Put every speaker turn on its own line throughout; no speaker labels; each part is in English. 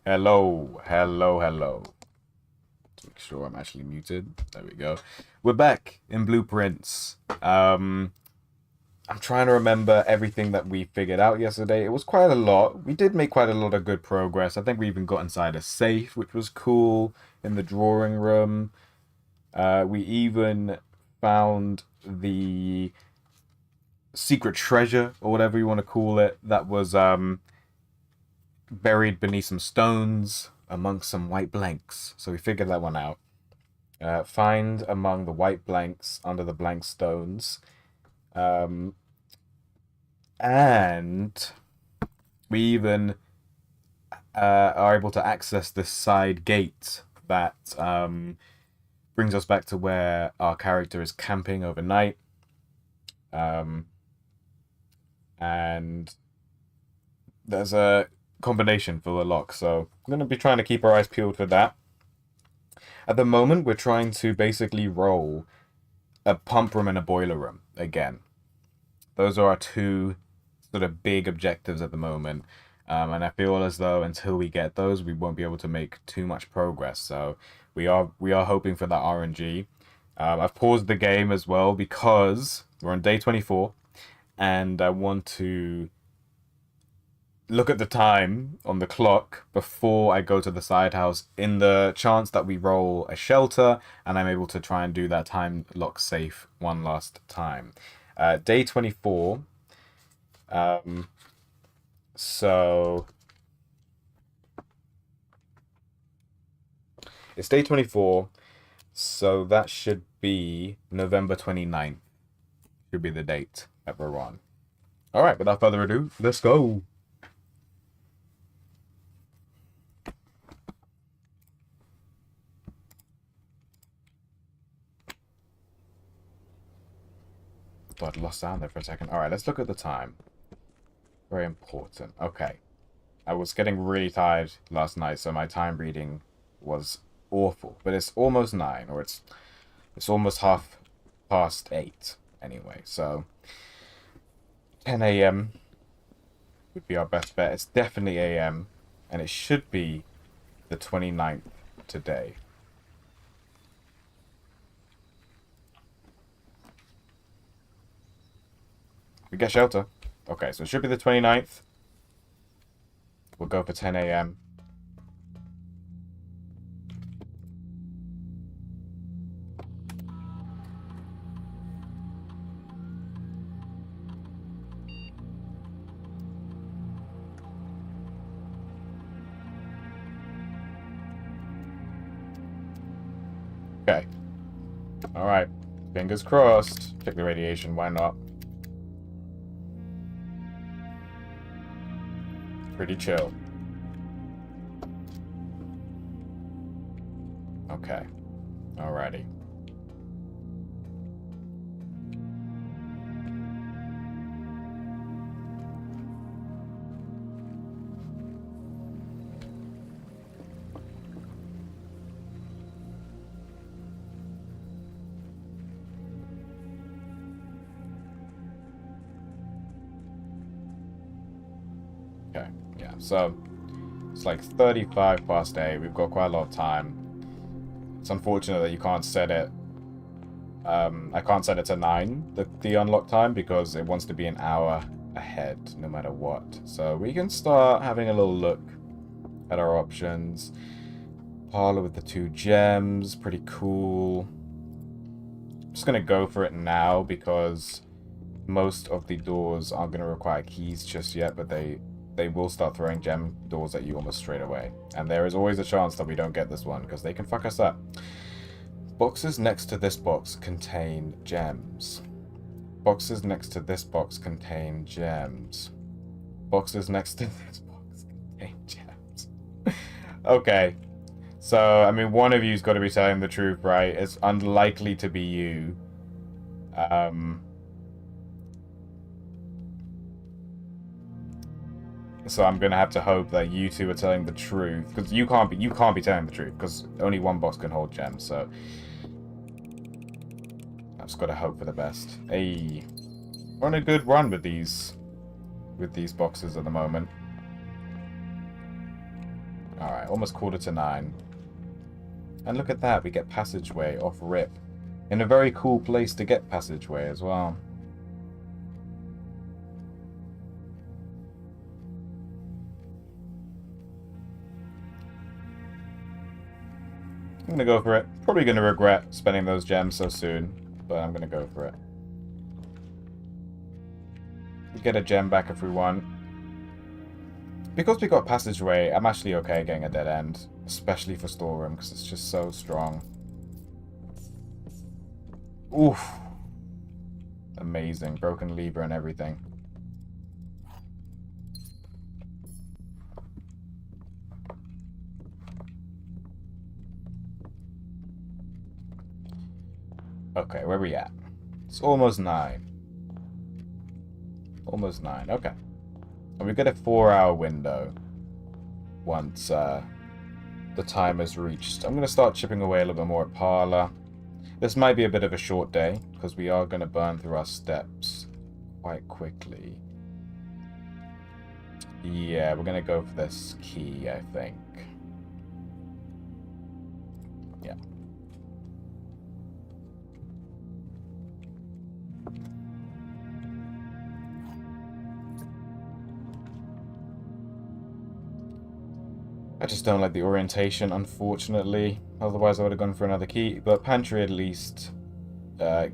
Hello, hello, hello. Make sure I'm actually muted. There we go. We're back in Blueprints. I'm trying to remember everything that we figured out yesterday. It was quite a lot. We did make quite a lot of good progress. I think we even got inside a safe, which was cool, in the drawing room. We even found the secret treasure, or whatever you want to call it, that was buried beneath some stones amongst some white blanks. So we figured that one out. Find among the white blanks under the blank stones. Um, and we even are able to access this side gate that brings us back to where our character is camping overnight. Um, and there's a combination for the lock, so I'm going to be trying to keep our eyes peeled for that. At the moment, we're trying to basically roll a pump room and a boiler room again. Those are our two sort of big objectives at the moment. And I feel as though until we get those, we won't be able to make too much progress. So we are hoping for that RNG. I've paused the game as well because we're on day 24, and I want to look at the time on the clock before I go to the side house in the chance that we roll a shelter and I'm able to try and do that time lock safe one last time. Day 24. Um, so it's day 24. So that should be November 29th. Should be the date that we're on. All right, without further ado, let's go. But lost sound there for a second. All right, let's look at the time. Very important. Okay. I was getting really tired last night, so my time reading was awful. But it's almost 9, or it's almost half past 8 anyway. So 10 a.m. would be our best bet. It's definitely a.m. and it should be the 29th today. We get shelter. Okay, so it should be the 29th. We'll go for 10 a.m. Okay. Alright. Fingers crossed. Check the radiation, why not? Pretty chill. Okay. Alrighty. Okay, yeah, so it's like 35 past 8. We've got quite a lot of time. It's unfortunate that you can't set it. I can't set it to 9, the unlock time, because it wants to be an hour ahead no matter what. So we can start having a little look at our options. Parlor with the 2 gems, pretty cool. I'm just going to go for it now because most of the doors aren't going to require keys just yet, but they will start throwing gem doors at you almost straight away. And there is always a chance that we don't get this one, because they can fuck us up. Boxes next to this box contain gems. Boxes next to this box contain gems. Boxes next to this box contain gems. Okay. So, I mean, one of you's got to be telling the truth, right? It's unlikely to be you. So I'm gonna have to hope that you two are telling the truth, because you can't be telling the truth, because only one box can hold gems. So I've just got to hope for the best. Hey, we're on a good run with these boxes at the moment. Alright, almost 8:45. And look at that, we get passageway off rip. In a very cool place to get passageway as well. I'm gonna go for it. Probably gonna regret spending those gems so soon, but I'm gonna go for it. We get a gem back if we want. Because we got passageway, I'm actually okay getting a dead end. Especially for storeroom, because it's just so strong. Oof. Amazing. Broken lever and everything. Okay, where are we at? It's almost 9. Almost 9, okay. And we get a 4-hour window once the time is reached. I'm going to start chipping away a little bit more at Parlor. This might be a bit of a short day, because we are going to burn through our steps quite quickly. Yeah, we're going to go for this key, I think. Yeah. I just don't like the orientation, unfortunately. Otherwise, I would have gone for another key. But Pantry at least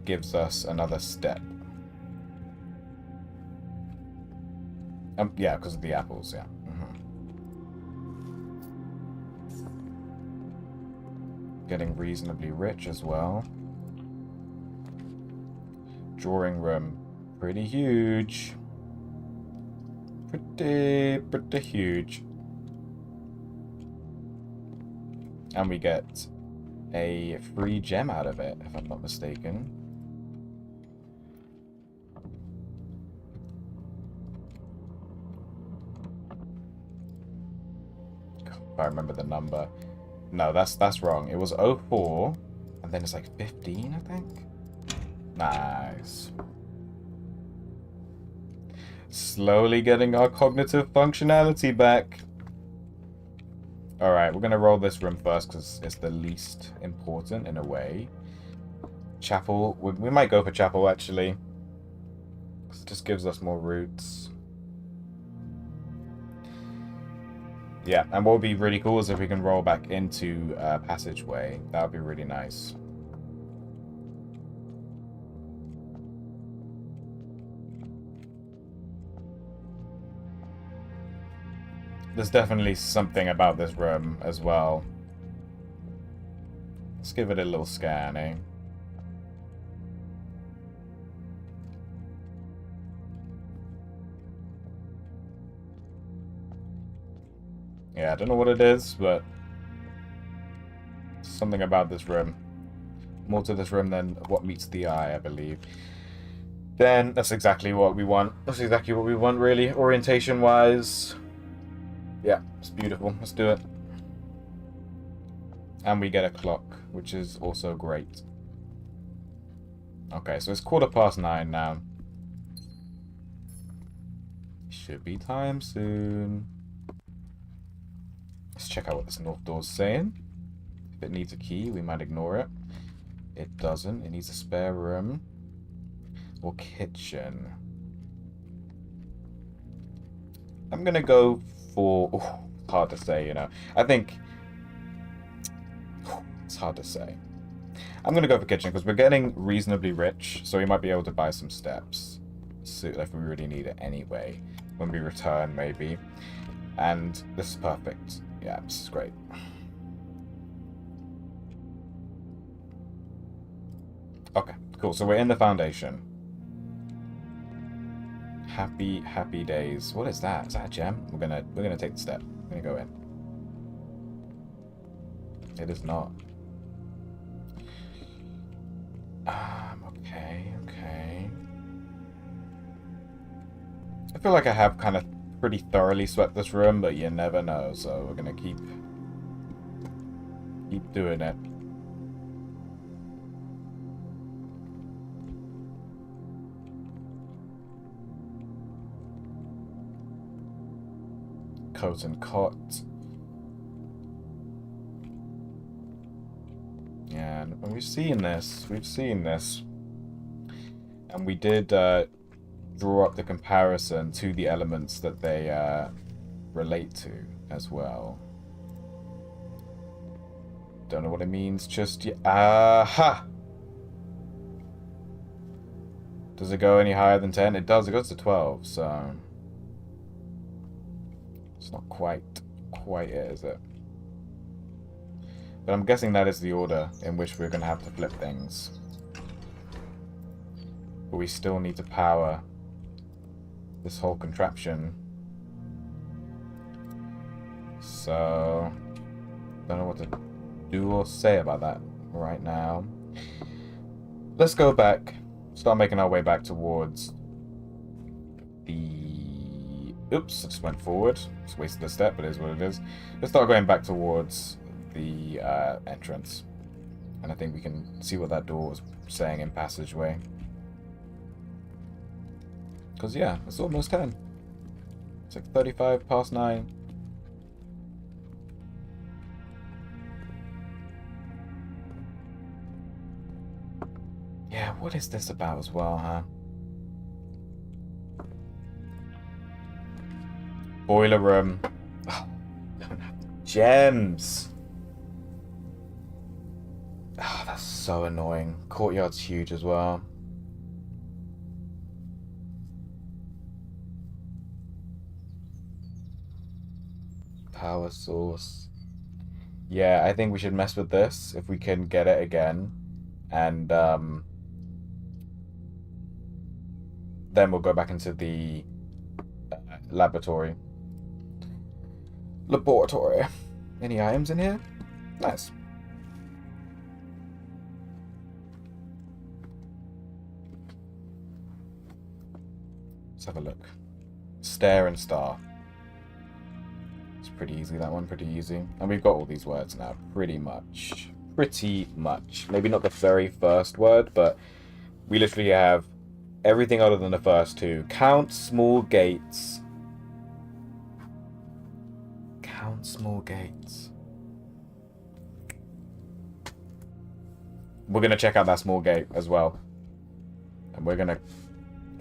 gives us another step. Yeah, because of the apples, yeah. Getting reasonably rich as well. Drawing room. Pretty huge. Pretty huge. And we get a free gem out of it, if I'm not mistaken. If I remember the number. No, that's wrong. It was 04, and then it's like 15, I think? Nice. Slowly getting our cognitive functionality back. Alright, we're going to roll this room first because it's the least important in a way. Chapel. We might go for Chapel, actually. Because it just gives us more roots. Yeah, and what would be really cool is if we can roll back into Passageway. That would be really nice. There's definitely something about this room as well. Let's give it a little scanning. Yeah, I don't know what it is, but something about this room. More to this room than what meets the eye, I believe. Then that's exactly what we want. That's exactly what we want, really, orientation-wise. Yeah, it's beautiful. Let's do it. And we get a clock, which is also great. Okay, so it's 9:15 now. Should be time soon. Let's check out what this north door's saying. If it needs a key, we might ignore it. It doesn't. It needs a spare room. Or kitchen. I'm gonna go for... Oh, it's hard to say, you know. I think... It's hard to say. I'm gonna go for kitchen because we're getting reasonably rich, so we might be able to buy some steps. So if we really need it anyway. When we return, maybe. And this is perfect. Yeah, this is great. Okay, cool. So we're in the foundation. Happy days. What is that? Is that a gem? We're gonna take the step. We're gonna go in. It is not. Okay. I feel like I have kind of pretty thoroughly swept this room, but you never know, so we're gonna keep doing it. Coat and cot. And we've seen this. We've seen this. And we did draw up the comparison to the elements that they relate to as well. Don't know what it means just yet. Aha! Does it go any higher than 10? It does. It goes to 12, so... It's not quite it, is it? But I'm guessing that is the order in which we're going to have to flip things. But we still need to power this whole contraption. So... Don't know what to do or say about that right now. Let's go back. Start making our way back towards the... Oops, I just went forward. Just wasted a step, but it is what it is. Let's start going back towards the entrance. And I think we can see what that door was saying in passageway. Because, yeah, it's almost 10. It's like 35 past 9. Yeah, what is this about as well, huh? Boiler room. Oh, don't have gems. Oh, that's so annoying. Courtyard's huge as well. Power source. Yeah, I think we should mess with this if we can get it again. And, then we'll go back into the laboratory. Laboratory. Any items in here? Nice. Let's have a look. Stare and star. It's pretty easy, that one. Pretty easy. And we've got all these words now. Pretty much. Pretty much. Maybe not the very first word, but we literally have everything other than the first two. Count small gates. Count small gates. We're going to check out that small gate as well. And we're going to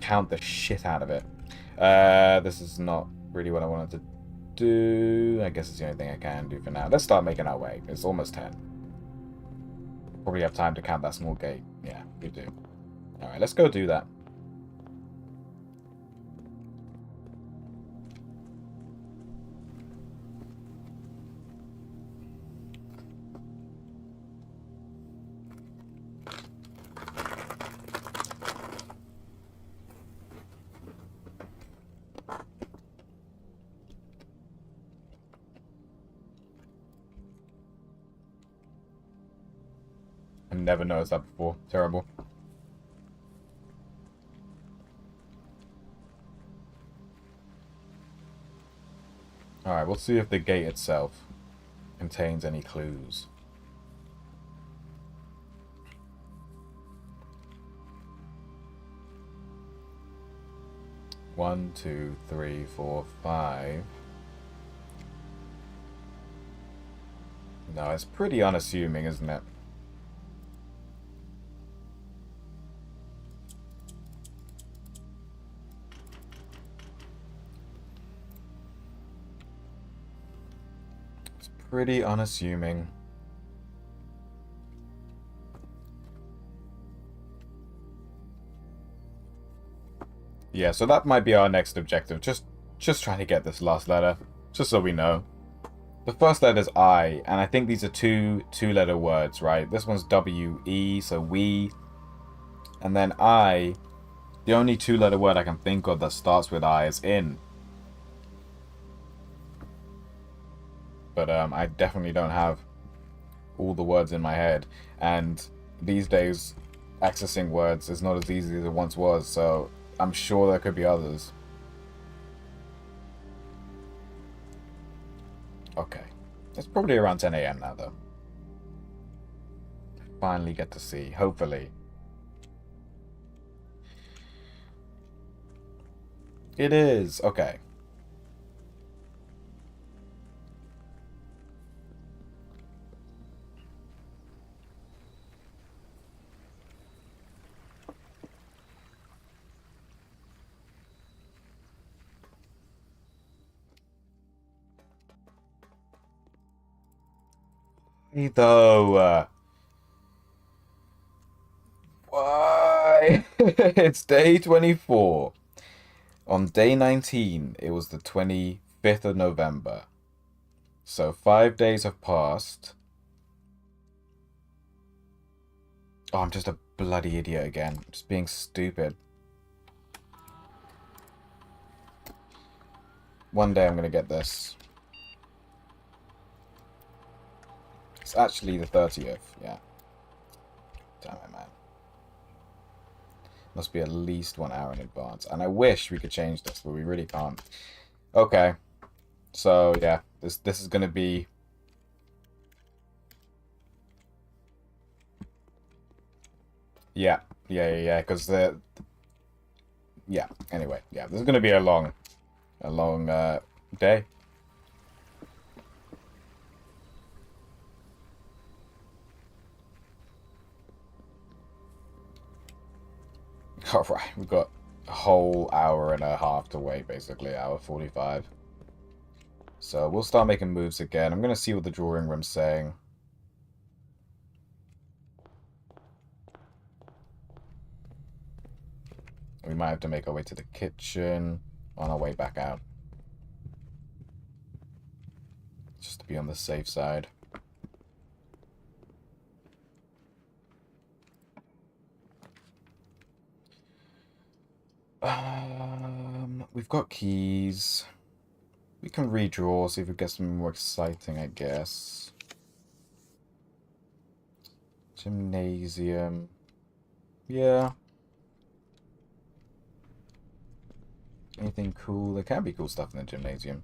count the shit out of it. This is not really what I wanted to do. I guess it's the only thing I can do for now. Let's start making our way. It's almost 10. Probably have time to count that small gate. Yeah, we do. Alright, let's go do that. I've never noticed that before. Terrible. Alright, we'll see if the gate itself contains any clues. One, two, three, four, five. No, it's pretty unassuming, isn't it? Pretty unassuming. Yeah, so that might be our next objective. Just trying to get this last letter, just so we know. The first letter is I, and I think these are two-letter words, right? This one's W-E, so we. And then I, the only two-letter word I can think of that starts with I is in. But I definitely don't have all the words in my head. And these days, accessing words is not as easy as it once was, so I'm sure there could be others. Okay. It's probably around 10 AM now, though. Finally get to see, hopefully. It is. Okay. Why though? Why? It's day 24. On day 19, it was the 25th of November. So 5 days have passed. Oh, I'm just a bloody idiot again. Just being stupid. One day I'm gonna get this. It's actually the 30th, yeah. Damn it, man. Must be at least 1 hour in advance. And I wish we could change this, but we really can't. Okay. So, yeah. This is gonna be... Yeah. Because the... Yeah, anyway. Yeah, this is gonna be a long day. Alright, we've got a whole hour and a half to wait, basically, hour 45. So we'll start making moves again. I'm going to see what the drawing room's saying. We might have to make our way to the kitchen on our way back out. Just to be on the safe side. We've got keys. We can redraw, see if we get something more exciting, I guess. Gymnasium. Yeah. Anything cool? There can be cool stuff in the gymnasium.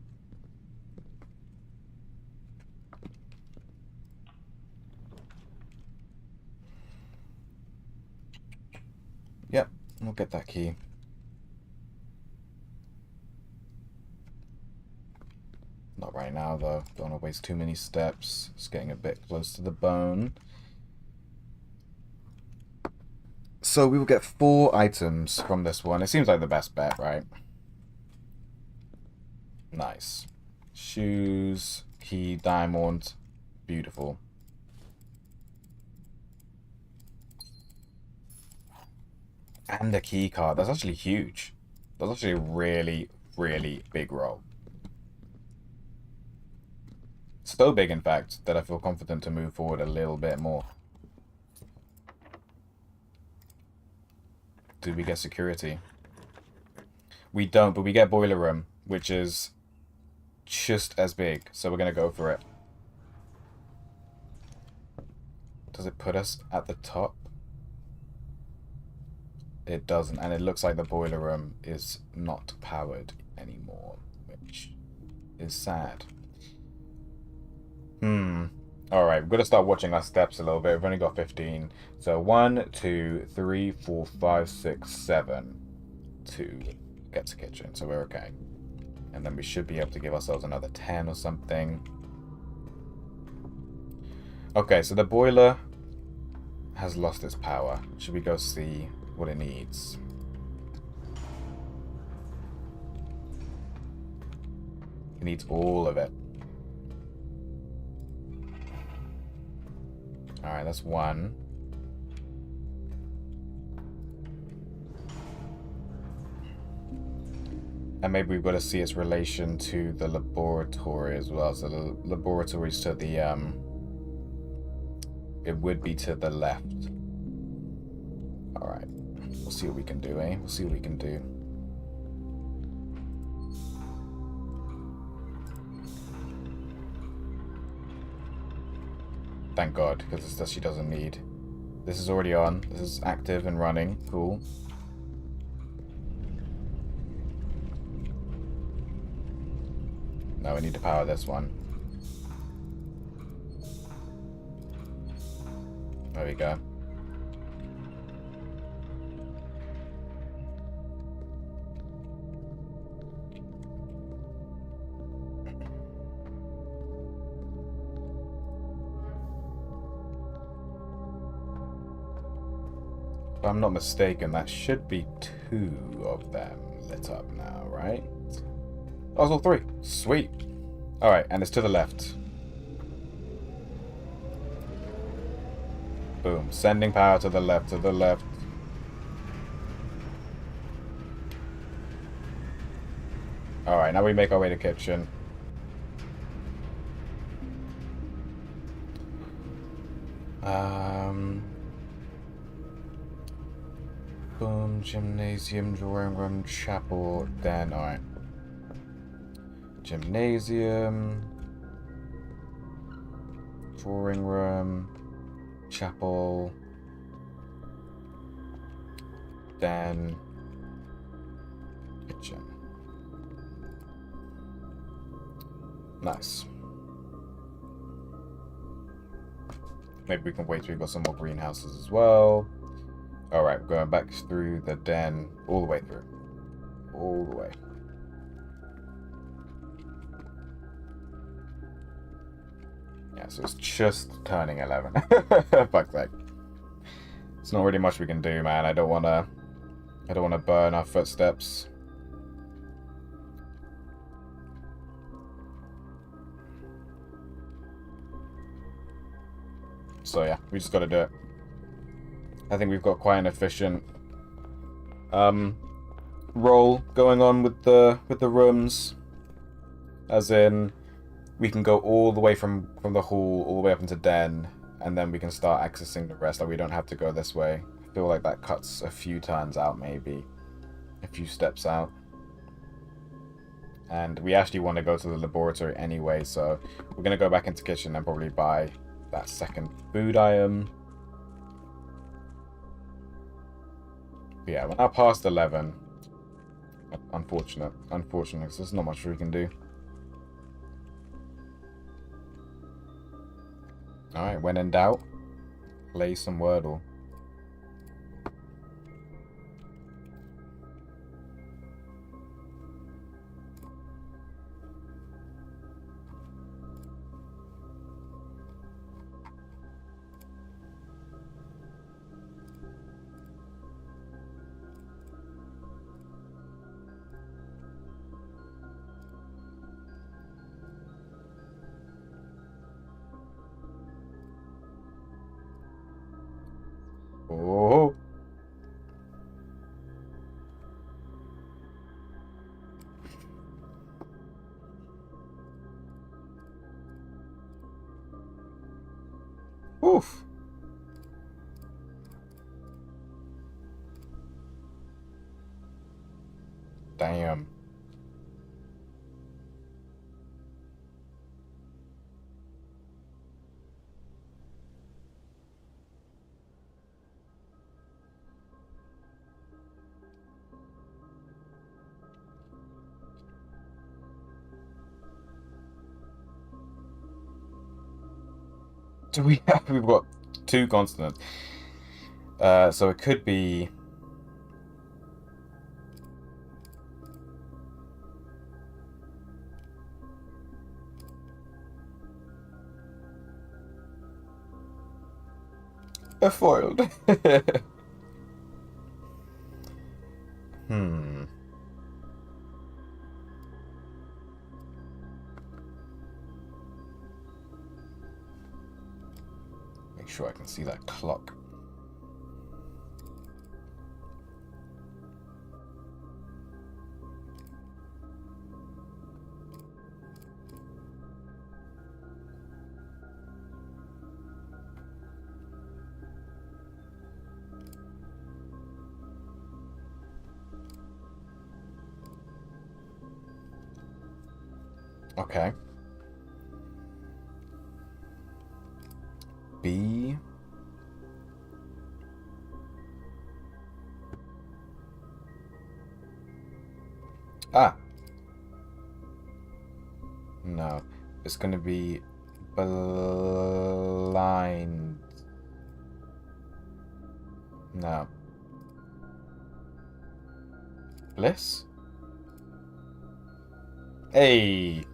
Yep, we'll get that key. Not right now, though. Don't want to waste too many steps. It's getting a bit close to the bone. So we will get 4 items from this one. It seems like the best bet, right? Nice. Shoes, key, diamond. Beautiful. And a key card. That's actually huge. That's actually a really, really big roll. So big, in fact, that I feel confident to move forward a little bit more. Do we get security? We don't, but we get boiler room, which is just as big. So we're going to go for it. Does it put us at the top? It doesn't, and it looks like the boiler room is not powered anymore, which is sad. Alright, we've got to start watching our steps a little bit. We've only got 15. So 1, 2, 3, 4, 5, 6, 7 to get to kitchen. So we're okay. And then we should be able to give ourselves another 10 or something. Okay, so the boiler has lost its power. Should we go see what it needs? It needs all of it. Alright, that's 1. And maybe we've got to see its relation to the laboratory as well. So the laboratory's to the, it would be to the left. Alright. We'll see what we can do, eh? We'll see what we can do. Thank God, because it's stuff she doesn't need. This is already on. This is active and running. Cool. Now we need to power this one. There we go. If I'm not mistaken, that should be 2 of them lit up now, right? Oh, it's all 3. Sweet. Alright, and it's to the left. Boom. Sending power to the left, to the left. Alright, now we make our way to kitchen. Boom, gymnasium, drawing room, chapel, then, alright. Gymnasium, drawing room, chapel, then kitchen. Nice. Maybe we can wait till we've got some more greenhouses as well. Alright, going back through the den, all the way through. All the way. Yeah, so it's just turning 11. Fuck's sake. It's not really much we can do, man. I don't wanna burn our footsteps. So yeah, we just gotta do it. I think we've got quite an efficient roll going on with the rooms. As in, we can go all the way from the hall all the way up into den, and then we can start accessing the rest. Like, we don't have to go this way. I feel like that cuts a few turns out, maybe a few steps out. And we actually want to go to the laboratory anyway, so we're gonna go back into kitchen and probably buy that second food item. But yeah, we're now past 11. Unfortunate, because there's not much we can do. Alright, when in doubt, play some Wordle. Oh. Oof. Damn. Do we have? We've got two consonants. So it could be. A foiled. Make sure I can see that clock. Okay. B. Ah. No. It's gonna be blind. No. Bliss? Hey.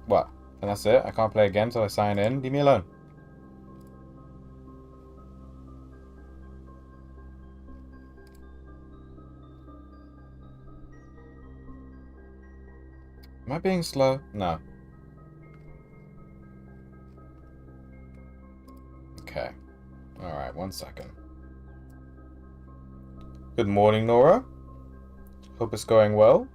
What? And that's it? I can't play again until I sign in? Leave me alone. Am I being slow? No. Okay. Alright, 1 second. Good morning, Nora. Hope it's going well.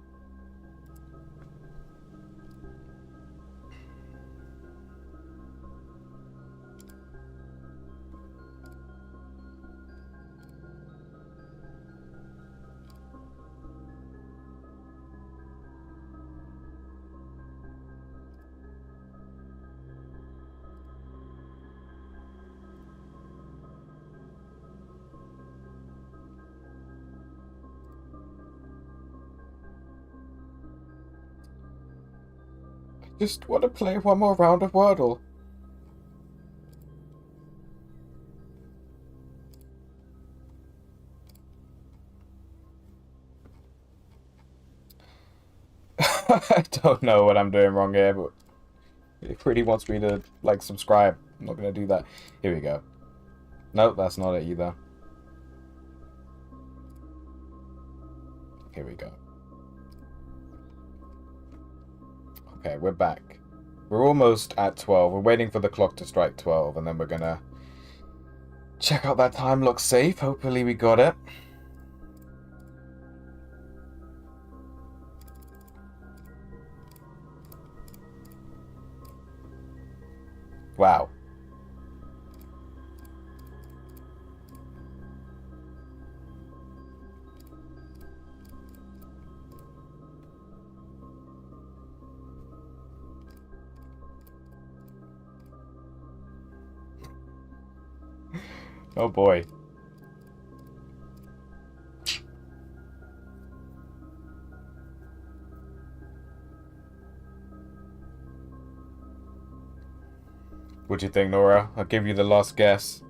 Just want to play one more round of Wordle. I don't know what I'm doing wrong here, but it pretty wants me to, like, subscribe. I'm not going to do that. Here we go. Nope, that's not it either. Here we go. Okay, we're back. We're almost at 12. We're waiting for the clock to strike 12, and then we're gonna check out that time looks safe. Hopefully we got it. Wow. Oh boy. What do you think, Nora? I'll give you the last guess.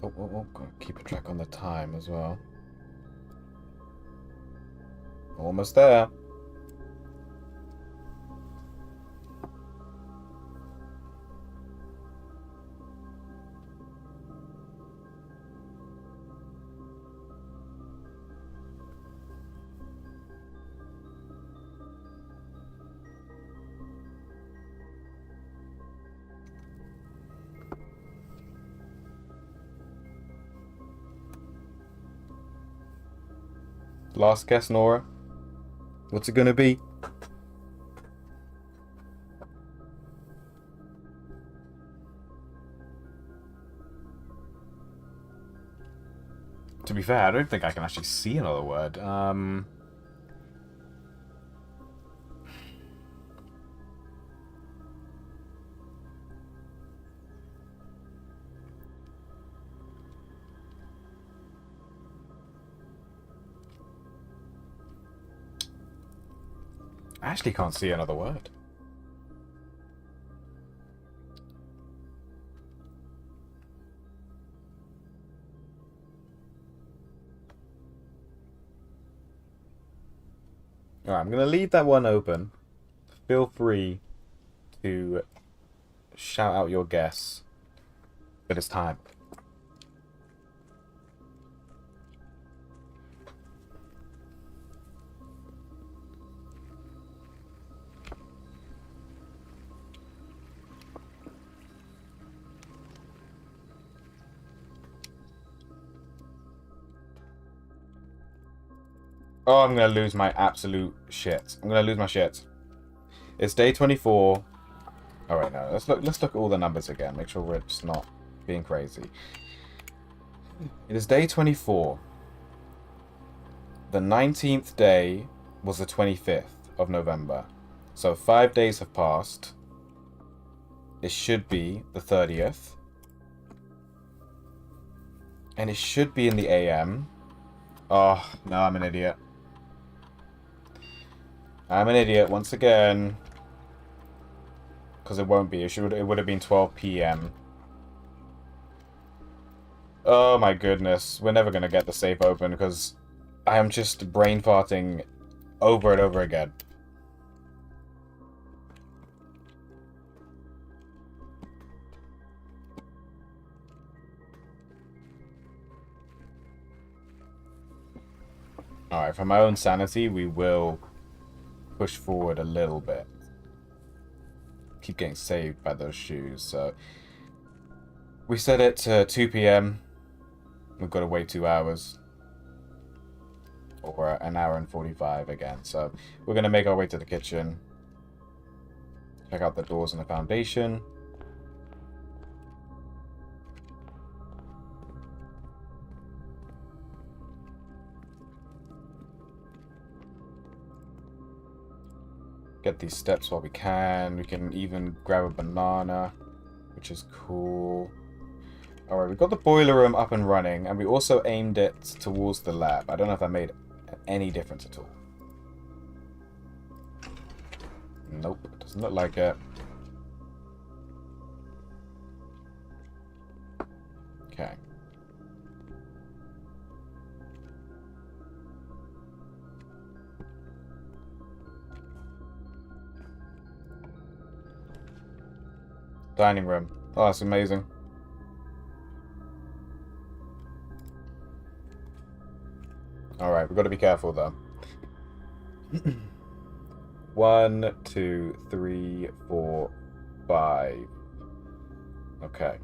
Oh, gotta keep a track on the time as well. Almost there. Last guess, Nora. What's it gonna be? To be fair, I don't think I can actually see another word. I actually can't see another word. Alright, I'm going to leave that one open. Feel free to shout out your guess. But it's time. Oh, I'm going to lose my absolute shit. I'm going to lose my shit. It's day 24. Oh, wait, no. Let's look at all the numbers again. Make sure we're just not being crazy. It is day 24. The 19th day was the 25th of November. So 5 days have passed. It should be the 30th. And it should be in the AM. Oh, no, I'm an idiot. I'm an idiot once again. Because it won't be. It would have been 12 p.m. Oh my goodness. We're never going to get the safe open because I am just brain farting over and over again. Alright, for my own sanity, we will push forward a little bit. Keep getting saved by those shoes, so... We set it to 2 p.m. We've got to wait 2 hours. Or an hour and 45 again, so... We're going to make our way to the kitchen. Check out the doors and the foundation. Get these steps while we can. We can even grab a banana, which is cool. Alright, we've got the boiler room up and running, and we also aimed it towards the lab. I don't know if that made any difference at all. Nope, doesn't look like it. Okay. Dining room. Oh, that's amazing. Alright, we've got to be careful though. 1, 2, 3, 4, 5. Okay.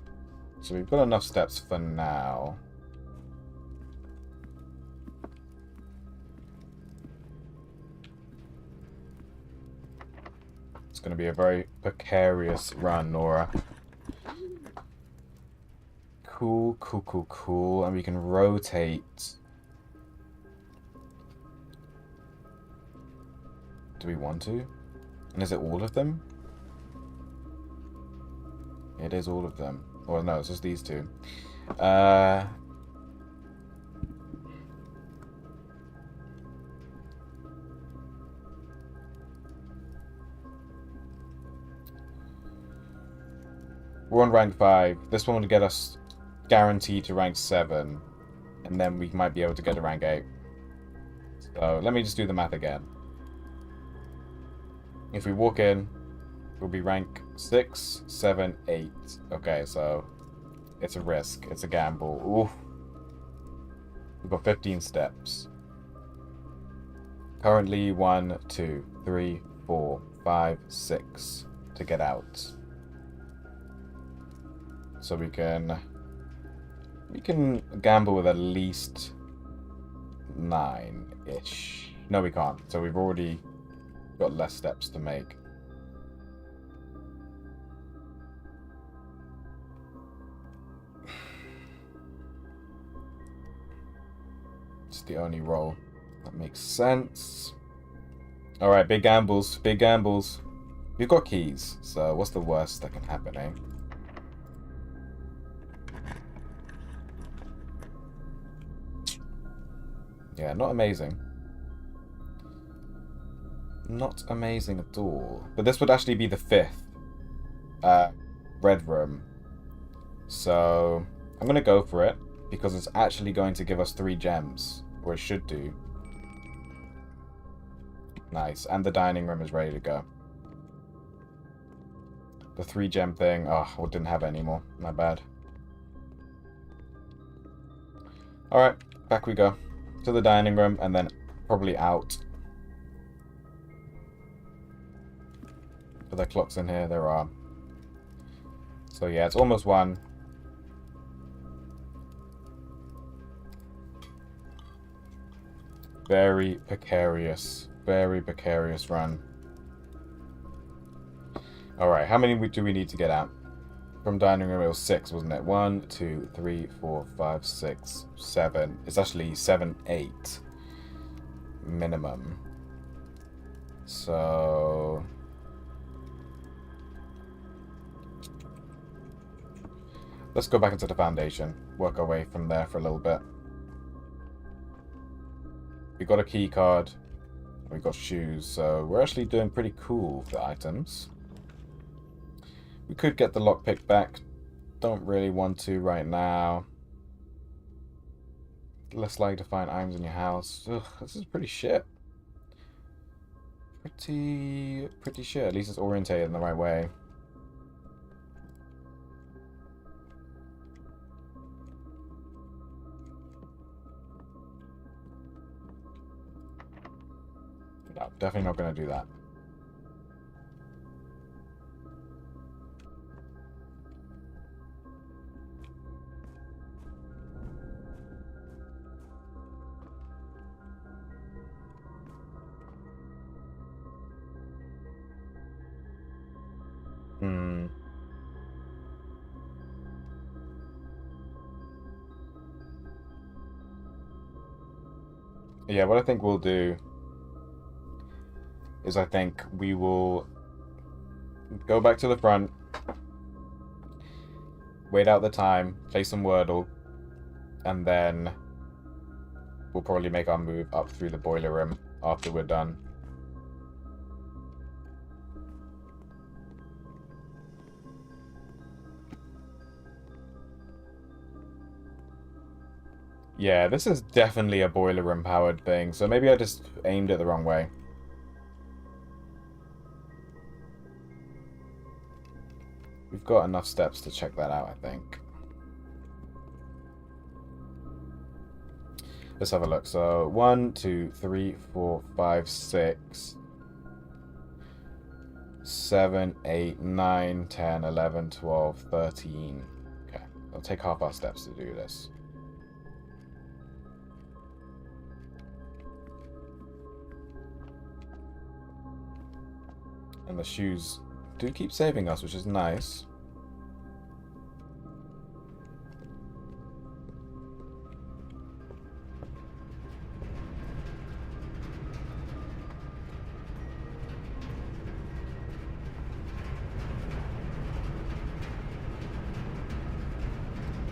So we've got enough steps for now. It's going to be a very precarious run, Nora. Cool, cool, cool, cool. And we can rotate. Do we want to? And is it all of them? It is all of them. Well, no, it's just these two. We're on rank 5. This one will get us guaranteed to rank 7. And then we might be able to get to rank 8. So let me just do the math again. If we walk in, we'll be rank 6, 7, 8. Okay, so it's a risk. It's a gamble. Oof. We've got 15 steps. Currently 1, 2, 3, 4, 5, 6 to get out. So we can gamble with at least 9-ish. No, we can't. So we've already got less steps to make. It's the only roll that makes sense. All right, big gambles, big gambles. We've got keys, so what's the worst that can happen, eh? Yeah, not amazing. Not amazing at all. But this would actually be the 5th red room. So I'm going to go for it because it's actually going to give us 3 gems. Or it should do. Nice. And the dining room is ready to go. The 3 gem thing. Oh, I didn't have it anymore. My bad. Alright, back we go. To the dining room and then probably out. Are there clocks in here? There are. So yeah, it's almost 1. Very precarious run. Alright, how many do we need to get out? From dining room, it was 6, wasn't it? 1, 2, 3, 4, 5, 6, 7. It's actually 7, 8 minimum. So let's go back into the foundation. Work our way from there for a little bit. We got a key card. We got shoes, so we're actually doing pretty cool for items. We could get the lockpick back. Don't really want to right now. Less likely to find items in your house. Ugh, this is pretty shit. Pretty shit. At least it's orientated in the right way. No, definitely not going to do that. Yeah, what I think we'll do is I think we will go back to the front, wait out the time, play some Wordle, and then we'll probably make our move up through the boiler room after we're done. Yeah, this is definitely a boiler room powered thing, so maybe I just aimed it the wrong way. We've got enough steps to check that out, I think. Let's have a look. So 1, 2, 3, 4, 5, 6, 7, 8, 9, 10, 11, 12, 13. Okay, it'll take half our steps to do this. And the shoes do keep saving us, which is nice.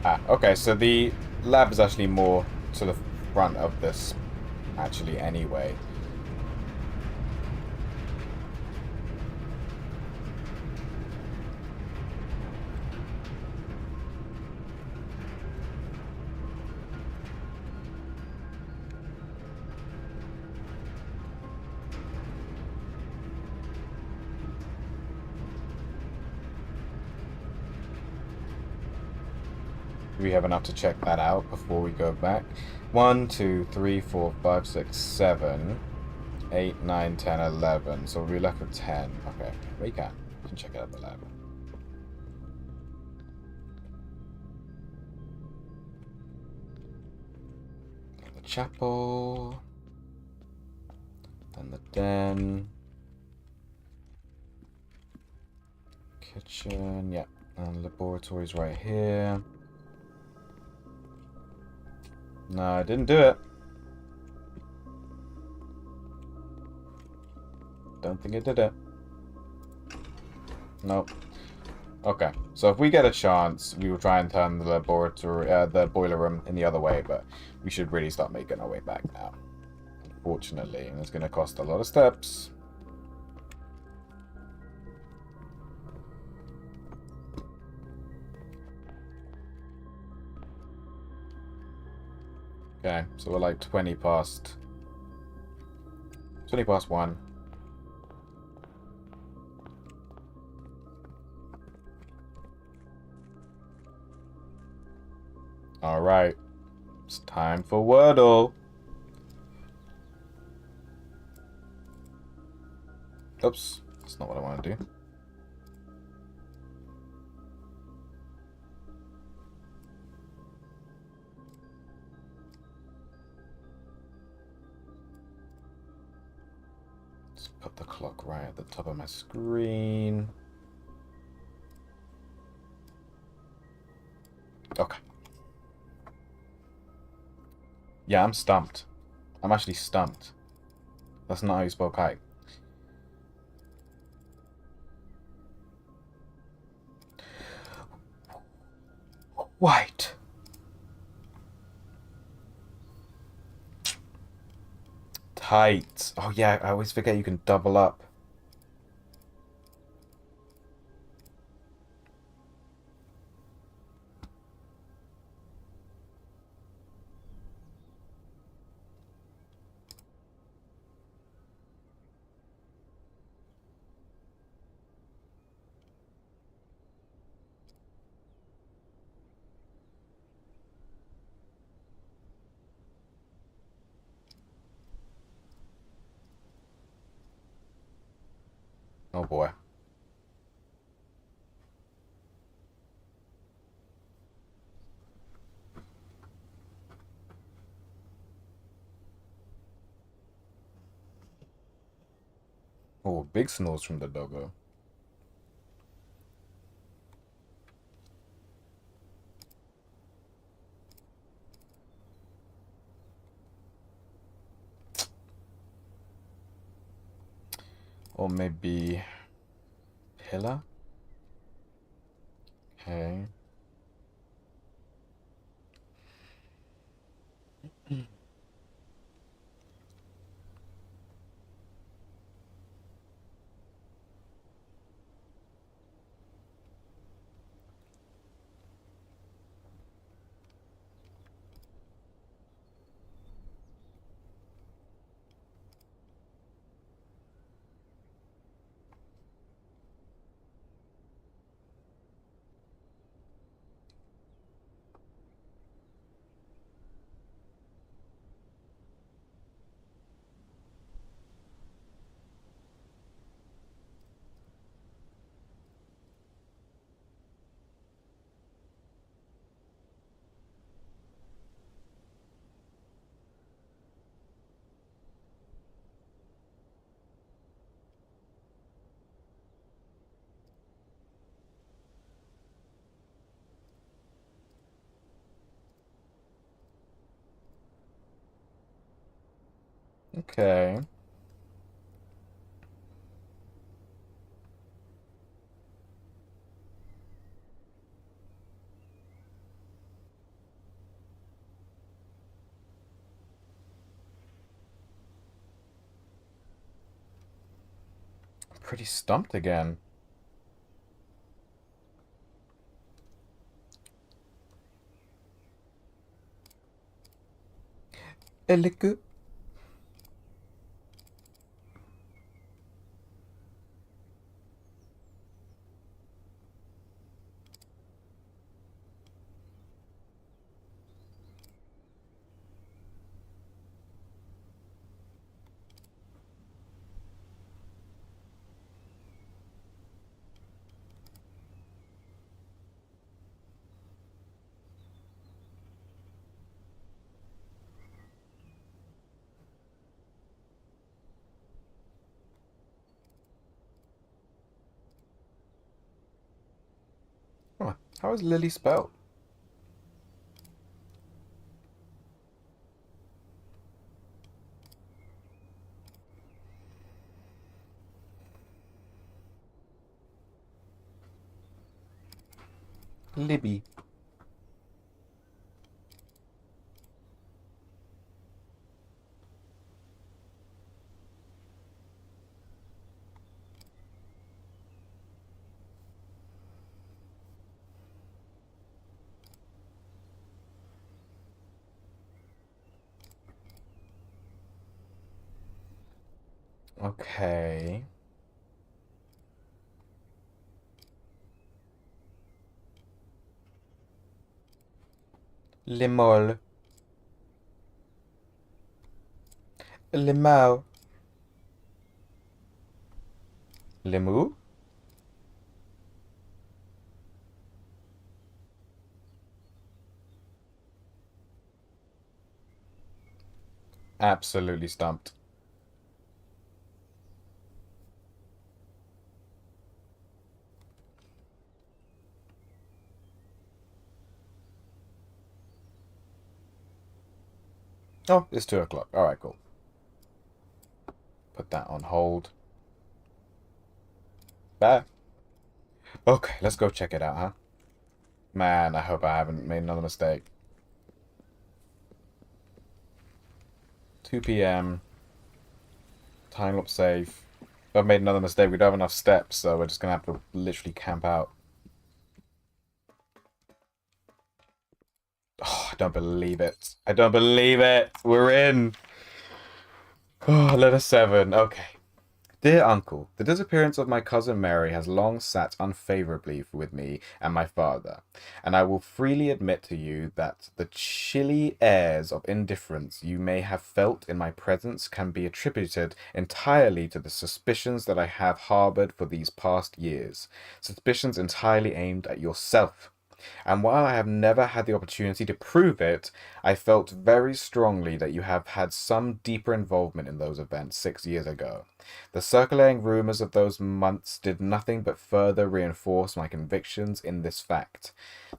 Ah, okay, so the lab is actually more to the front of this, actually, anyway. Do we have enough to check that out before we go back? 1, 2, 3, 4, 5, 6, 7, 8, 9, 10, 11. So we're left with 10. Okay, we can check it out the lab. The chapel. Then the den. Kitchen, yeah. And laboratories right here. No, I didn't do it. Don't think it did it. Nope. Okay, so if we get a chance, we will try and turn the laboratory, the boiler room in the other way, but we should really start making our way back now. Unfortunately, and it's going to cost a lot of steps. Okay, so we're like 20 past 1. Alright. It's time for Wordle. Oops, that's not what I want to do. Let's put the clock right at the top of my screen. Okay. Yeah, I'm stumped. I'm actually stumped. That's not how you spell kite. White. Height. Oh yeah, I always forget you can double up. Oh boy. Oh, big snores from the doggo. Or maybe pillar? Okay. Okay. Pretty stumped again. Eliku. Huh. How is Lily spelled? Libby. Okay. Limol. Limau. Limu? Absolutely stumped. Oh, it's 2 o'clock. Alright, cool. Put that on hold. Bye. Okay, let's go check it out, huh? Man, I hope I haven't made another mistake. 2 p.m. Time loop safe. I've made another mistake. We don't have enough steps, so we're just gonna have to literally camp out. Oh, I don't believe it. I don't believe it. We're in. Oh, letter 7. Okay. Dear Uncle, the disappearance of my cousin Mary has long sat unfavorably with me and my father, and I will freely admit to you that the chilly airs of indifference you may have felt in my presence can be attributed entirely to the suspicions that I have harbored for these past years, suspicions entirely aimed at yourself. And while I have never had the opportunity to prove it, I felt very strongly that you have had some deeper involvement in those events 6 years ago. The circulating rumors of those months did nothing but further reinforce my convictions in this fact.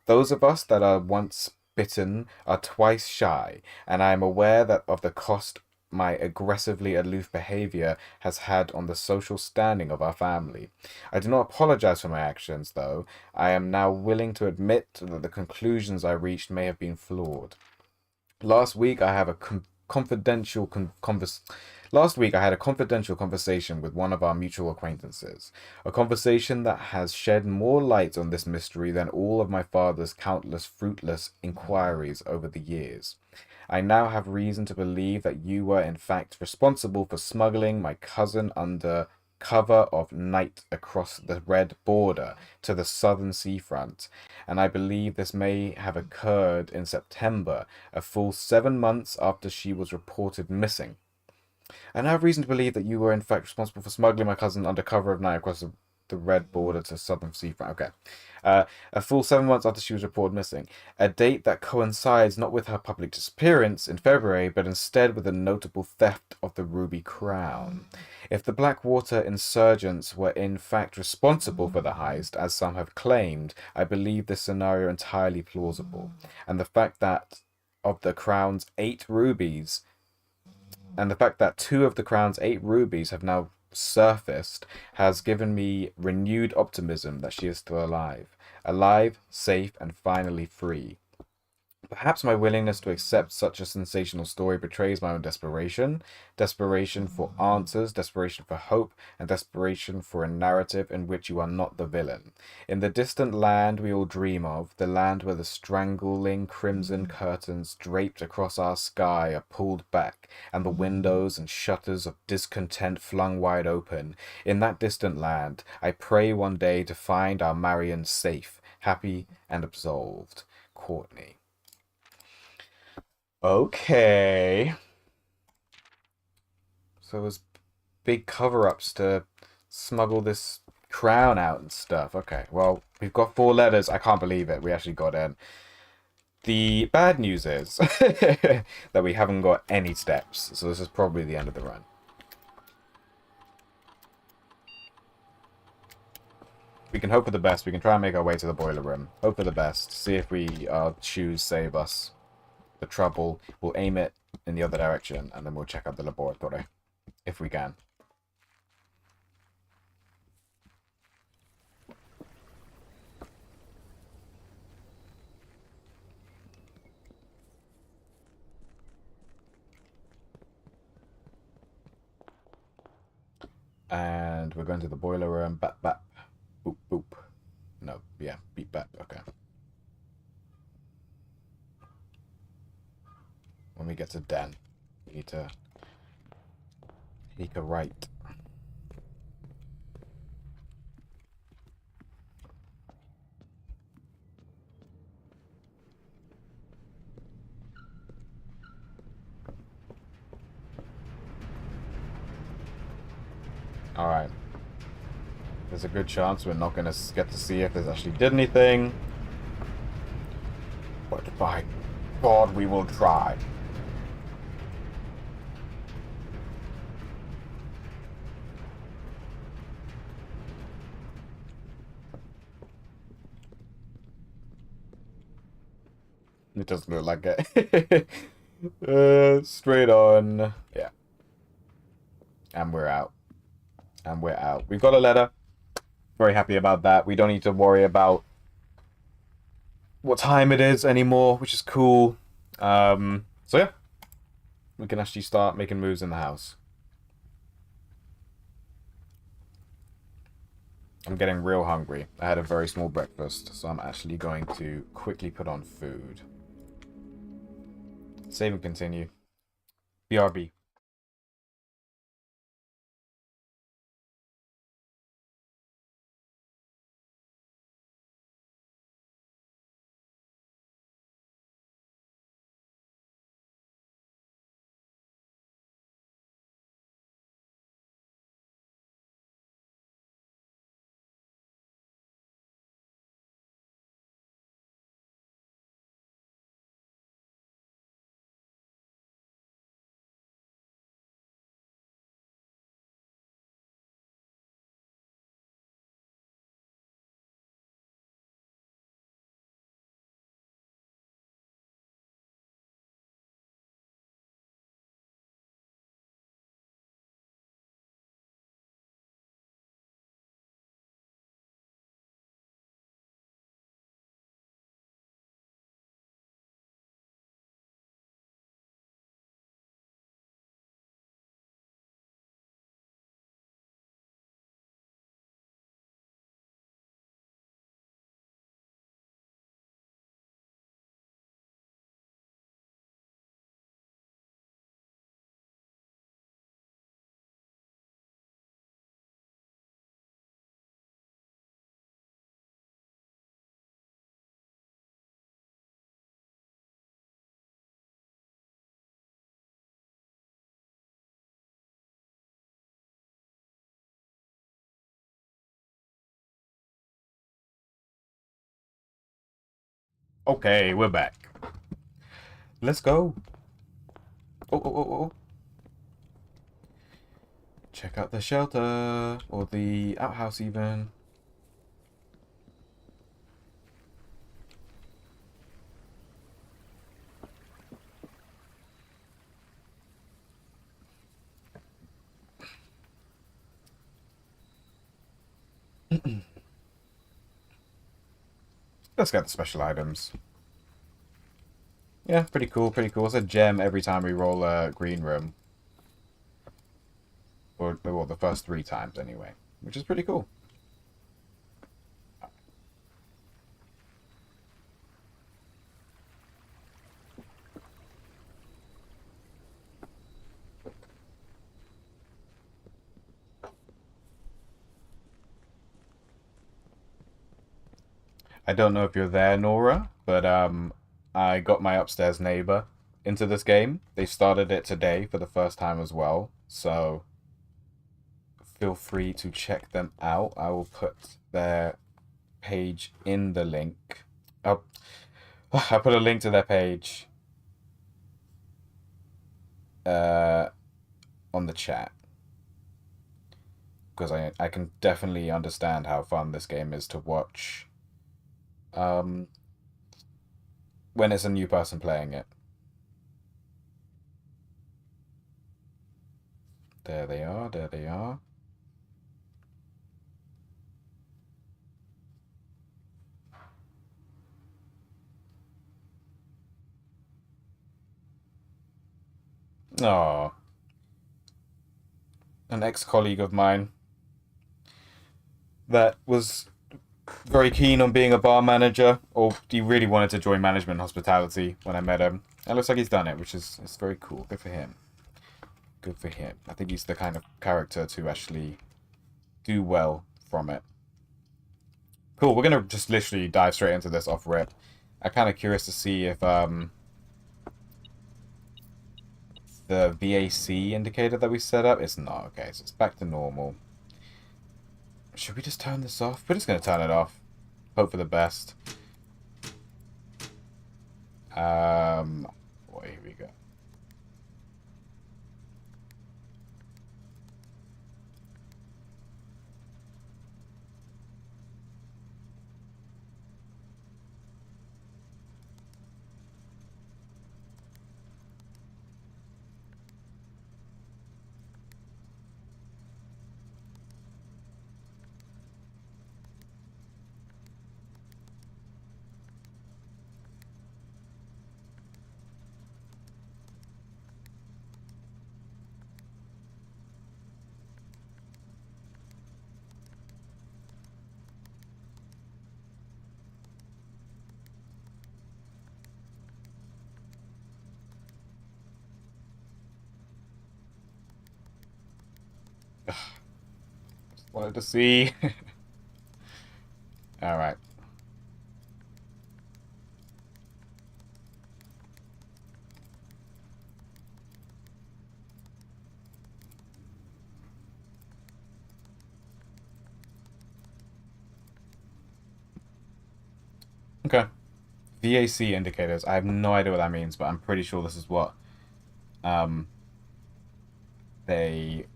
Those of us that are once bitten are twice shy, and I am aware that of the cost my aggressively aloof behavior has had on the social standing of our family. I do not apologize for my actions, though. I am now willing to admit that the conclusions I reached may have been flawed. Last week I have a confidential convers Last week I had a confidential conversation with one of our mutual acquaintances, a conversation that has shed more light on this mystery than all of my father's countless fruitless inquiries over the years. I now have reason to believe that you were in fact responsible for smuggling my cousin under cover of night across the red border to the southern seafront, and I believe this may have occurred in September, a full 7 months after she was reported missing. And I have reason to believe that you were in fact responsible for smuggling my cousin under cover of night across the red border to southern seafront. Okay. A full 7 months after she was reported missing. A date that coincides not with her public disappearance in February, but instead with the notable theft of the Ruby Crown. If the Blackwater insurgents were in fact responsible for the heist, as some have claimed, I believe this scenario entirely plausible. And the fact that of the Crown's 8 rubies, and the fact that 2 of the Crown's 8 rubies have now surfaced has given me renewed optimism that she is still alive, safe, and finally free. Perhaps my willingness to accept such a sensational story betrays my own desperation for answers, desperation for hope, and desperation for a narrative in which you are not the villain. In the distant land we all dream of, the land where the strangling crimson curtains draped across our sky are pulled back, and the windows and shutters of discontent flung wide open, in that distant land, I pray one day to find our Marion safe, happy, and absolved. Courtney. Okay. So there's big cover-ups to smuggle this crown out and stuff. Okay, well, we've got 4 letters. I can't believe it. We actually got in. The bad news is that we haven't got any steps. So this is probably the end of the run. We can hope for the best. We can try and make our way to the boiler room. Hope for the best. See if our shoes save us the trouble. We'll aim it in the other direction, and then we'll check out the laboratory, if we can. And we're going to the boiler room. Bap, bap. Boop, boop. No, yeah, beep, bap. Okay. When we get to Den, we need to take a right. Alright. There's a good chance we're not going to get to see if this actually did anything. But by God, we will try. It doesn't look like it. Straight on. Yeah. And we're out. And we're out. We've got a letter. Very happy about that. We don't need to worry about what time it is anymore, which is cool. So yeah. We can actually start making moves in the house. I'm getting real hungry. I had a very small breakfast, so I'm actually going to quickly put on food. Save and continue. BRB. Okay, we're back. Let's go. Oh. Check out the shelter. Or the outhouse, even. Let's get the special items. Yeah, pretty cool, pretty cool. It's a gem every time we roll a green room. Or, well, the first 3 times, anyway. Which is pretty cool. I don't know if you're there, Nora, but I got my upstairs neighbor into this game. They started it today for the first time as well, so feel free to check them out. I will put their page in the link. Oh, I put a link to their page uh, on the chat because I can definitely understand how fun this game is to watch um, when it's a new person playing it. There they are, there they are. Oh, an ex-colleague of mine that was very keen on being a bar manager, or he really wanted to join management hospitality when I met him. And it looks like he's done it, which is very cool. Good for him. Good for him. I think he's the kind of character to actually do well from it. Cool, we're gonna just literally dive straight into this off rip. I'm kind of curious to see if the VAC indicator that we set up is not. Okay, so it's back to normal. Should we just turn this off? We're just gonna turn it off. Hope for the best. Boy, here we go. Wanted to see. Alright. Okay. VAC indicators. I have no idea what that means, but I'm pretty sure this is what they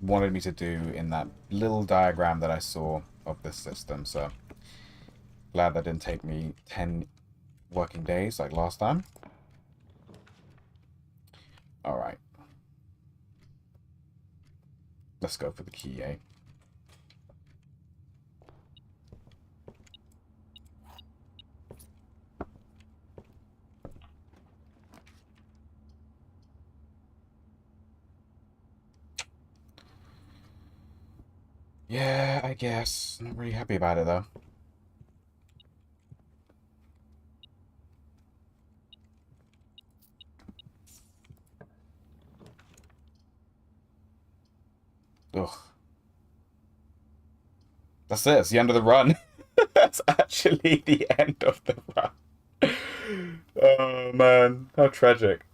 wanted me to do in that little diagram that I saw of this system. So glad that didn't take me 10 working days like last time. All right. Let's go for the key, eh? Yeah, I guess. Not really happy about it, though. Ugh. That's it. It's the end of the run. That's actually the end of the run. Oh, man. How tragic.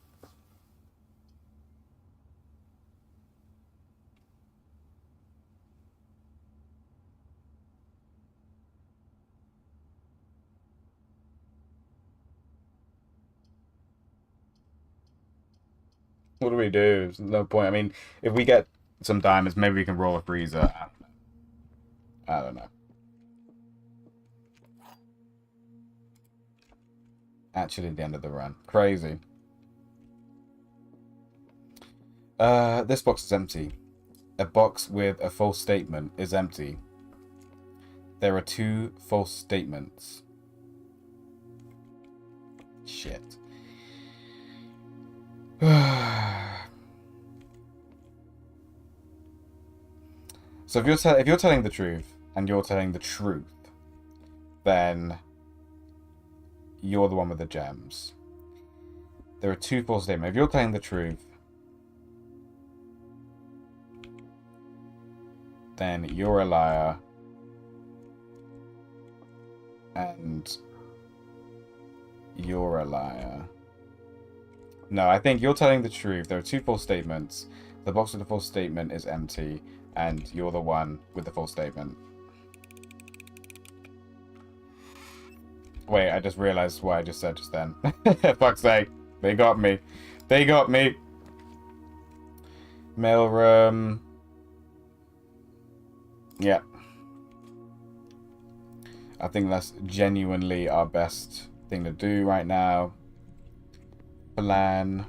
What do we do? There's no point. I mean, if we get some diamonds, maybe we can roll a freezer. I don't know. Actually, the end of the run. Crazy. This box is empty. A box with a false statement is empty. There are 2 false statements. Shit. So if you're telling the truth and you're telling the truth, then you're the one with the gems. There are 2 false statements. If you're telling the truth, then you're a liar. And you're a liar. No, I think you're telling the truth. There are 2 false statements. The box with the false statement is empty, and you're the one with the false statement. Wait, I just realized what I just said just then. Fuck's sake. They got me. They got me. Mailroom. Yeah. I think that's genuinely our best thing to do right now. Plan.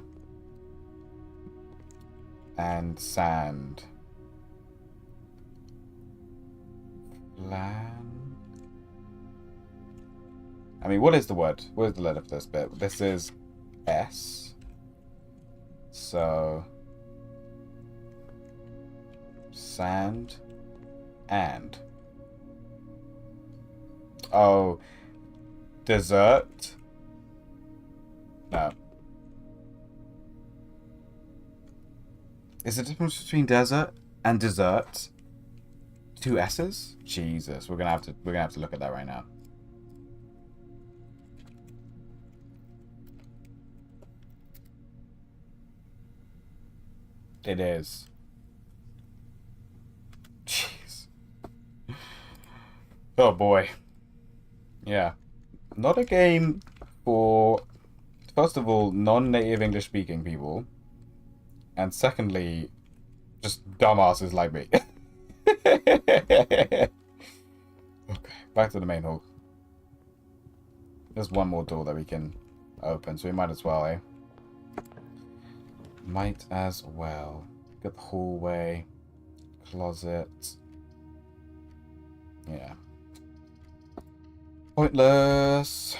And sand. Plan. I mean, what is the word? What is the letter for this bit? This is S. So, sand and. Oh, dessert? No. Is the difference between desert and dessert 2 S's? Jesus, we're gonna have to look at that right now. It is. Jeez. Oh boy. Yeah. Not a game for, first of all, non-native English speaking people. And secondly, just dumbasses like me. Okay, back to the main hall. There's one more door that we can open, so we might as well, eh? Might as well. Got the hallway, closet. Yeah. Pointless.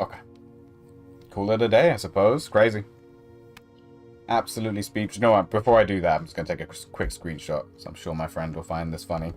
Okay. Call it a day, I suppose. Crazy. Absolutely speech. You know what? Before I do that, I'm just going to take a quick screenshot. So I'm sure my friend will find this funny.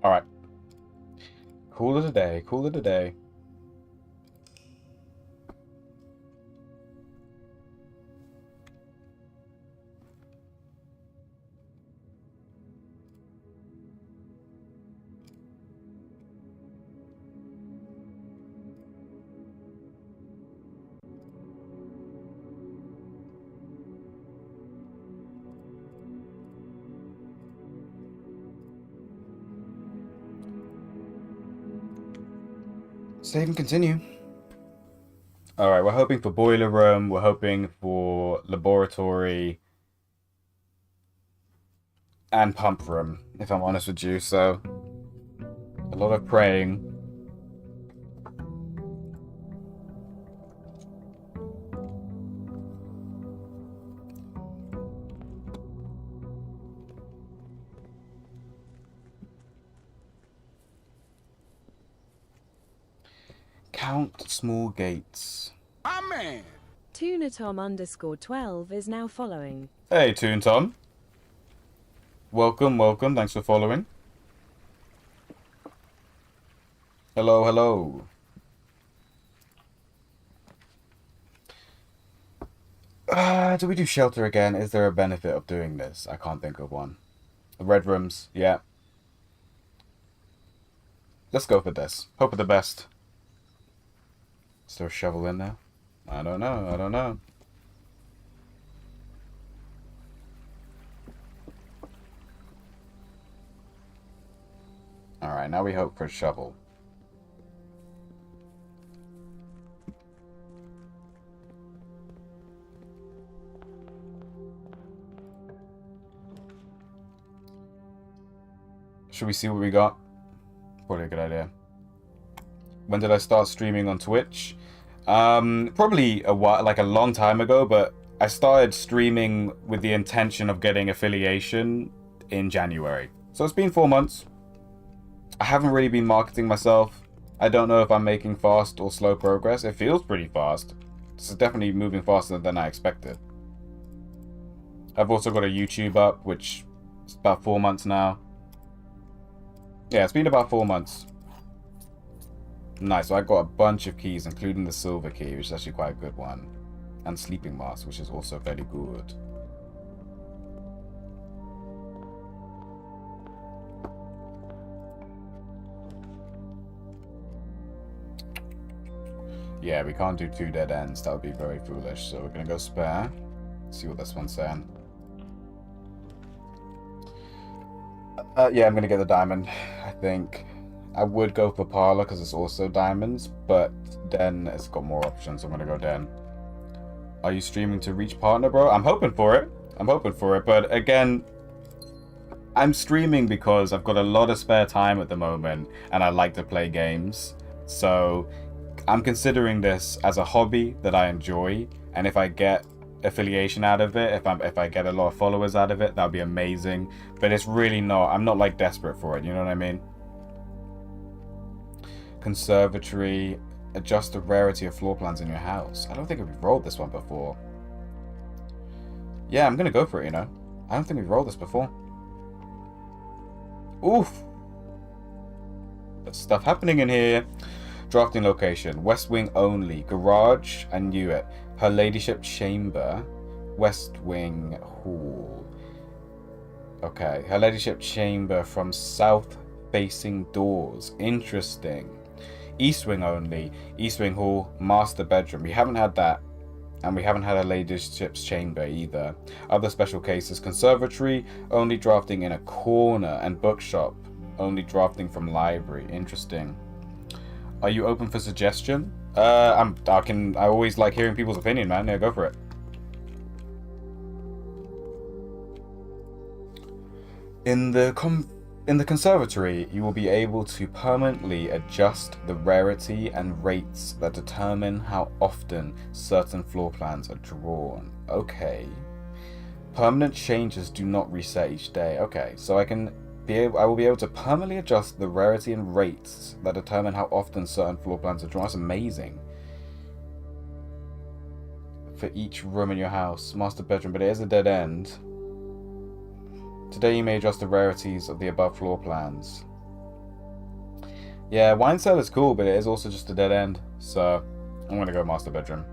Alright. Call it a day. Call it a day. Save and continue. Alright, we're hoping for boiler room, we're hoping for laboratory and pump room, if I'm honest with you, so a lot of praying. Count small gates.
My man!
Tunatom_12 is now following.
Hey, Toon Tom. Welcome, welcome. Thanks for following. Hello, hello. Do we do shelter again? Is there a benefit of doing this? I can't think of one. The red rooms, yeah. Let's go for this. Hope for the best. Is there a shovel in there? I don't know, I don't know. Alright, now we hope for a shovel. Should we see what we got? Probably a good idea. When did I start streaming on Twitch? Probably a while, like a long time ago, but I started streaming with the intention of getting affiliation in January. So it's been 4 months. I haven't really been marketing myself. I don't know if I'm making fast or slow progress. It feels pretty fast. This is definitely moving faster than I expected. I've also got a YouTube up, which is about 4 months now. Yeah, it's been about 4 months. Nice, so I got a bunch of keys, including the silver key, which is actually quite a good one. And sleeping mask, which is also very good. Yeah, we can't do 2 dead ends. That would be very foolish. So we're going to go spare. See what this one's saying. Yeah, I'm going to get the diamond, I think. I would go for parlor because it's also diamonds, but then it's got more options. So I'm going to go den. Are you streaming to reach partner, bro? I'm hoping for it. I'm hoping for it. But again, I'm streaming because I've got a lot of spare time at the moment and I like to play games. So I'm considering this as a hobby that I enjoy, and if I get affiliation out of it, if I get a lot of followers out of it, that'd be amazing. But it's really not. I'm not like desperate for it. You know what I mean? Conservatory. Adjust the rarity of floor plans in your house. I don't think we've rolled this one before. Yeah, I'm gonna go for it. You know, I don't think we've rolled this before. Oof. There's stuff happening in here. Drafting location, West Wing only. Garage, I knew it. Her Ladyship Chamber, West Wing Hall. Okay, Her Ladyship Chamber from south facing doors. Interesting. East Wing only. East Wing Hall, master bedroom. We haven't had that. And we haven't had a Ladyship's Chamber either. Other special cases, conservatory, only drafting in a corner. And bookshop, only drafting from library. Interesting. Are you open for suggestion? I always like hearing people's opinion, man. Yeah, go for it. In the conservatory, you will be able to permanently adjust the rarity and rates that determine how often certain floor plans are drawn. Okay. Permanent changes do not reset each day. Okay, so I will be able to permanently adjust the rarity and rates that determine how often certain floor plans are drawn. That's amazing. For each room in your house, master bedroom, but it is a dead end. Today you may adjust the rarities of the above floor plans. Yeah, wine cellar's cool, but it is also just a dead end. So I'm gonna go master bedroom.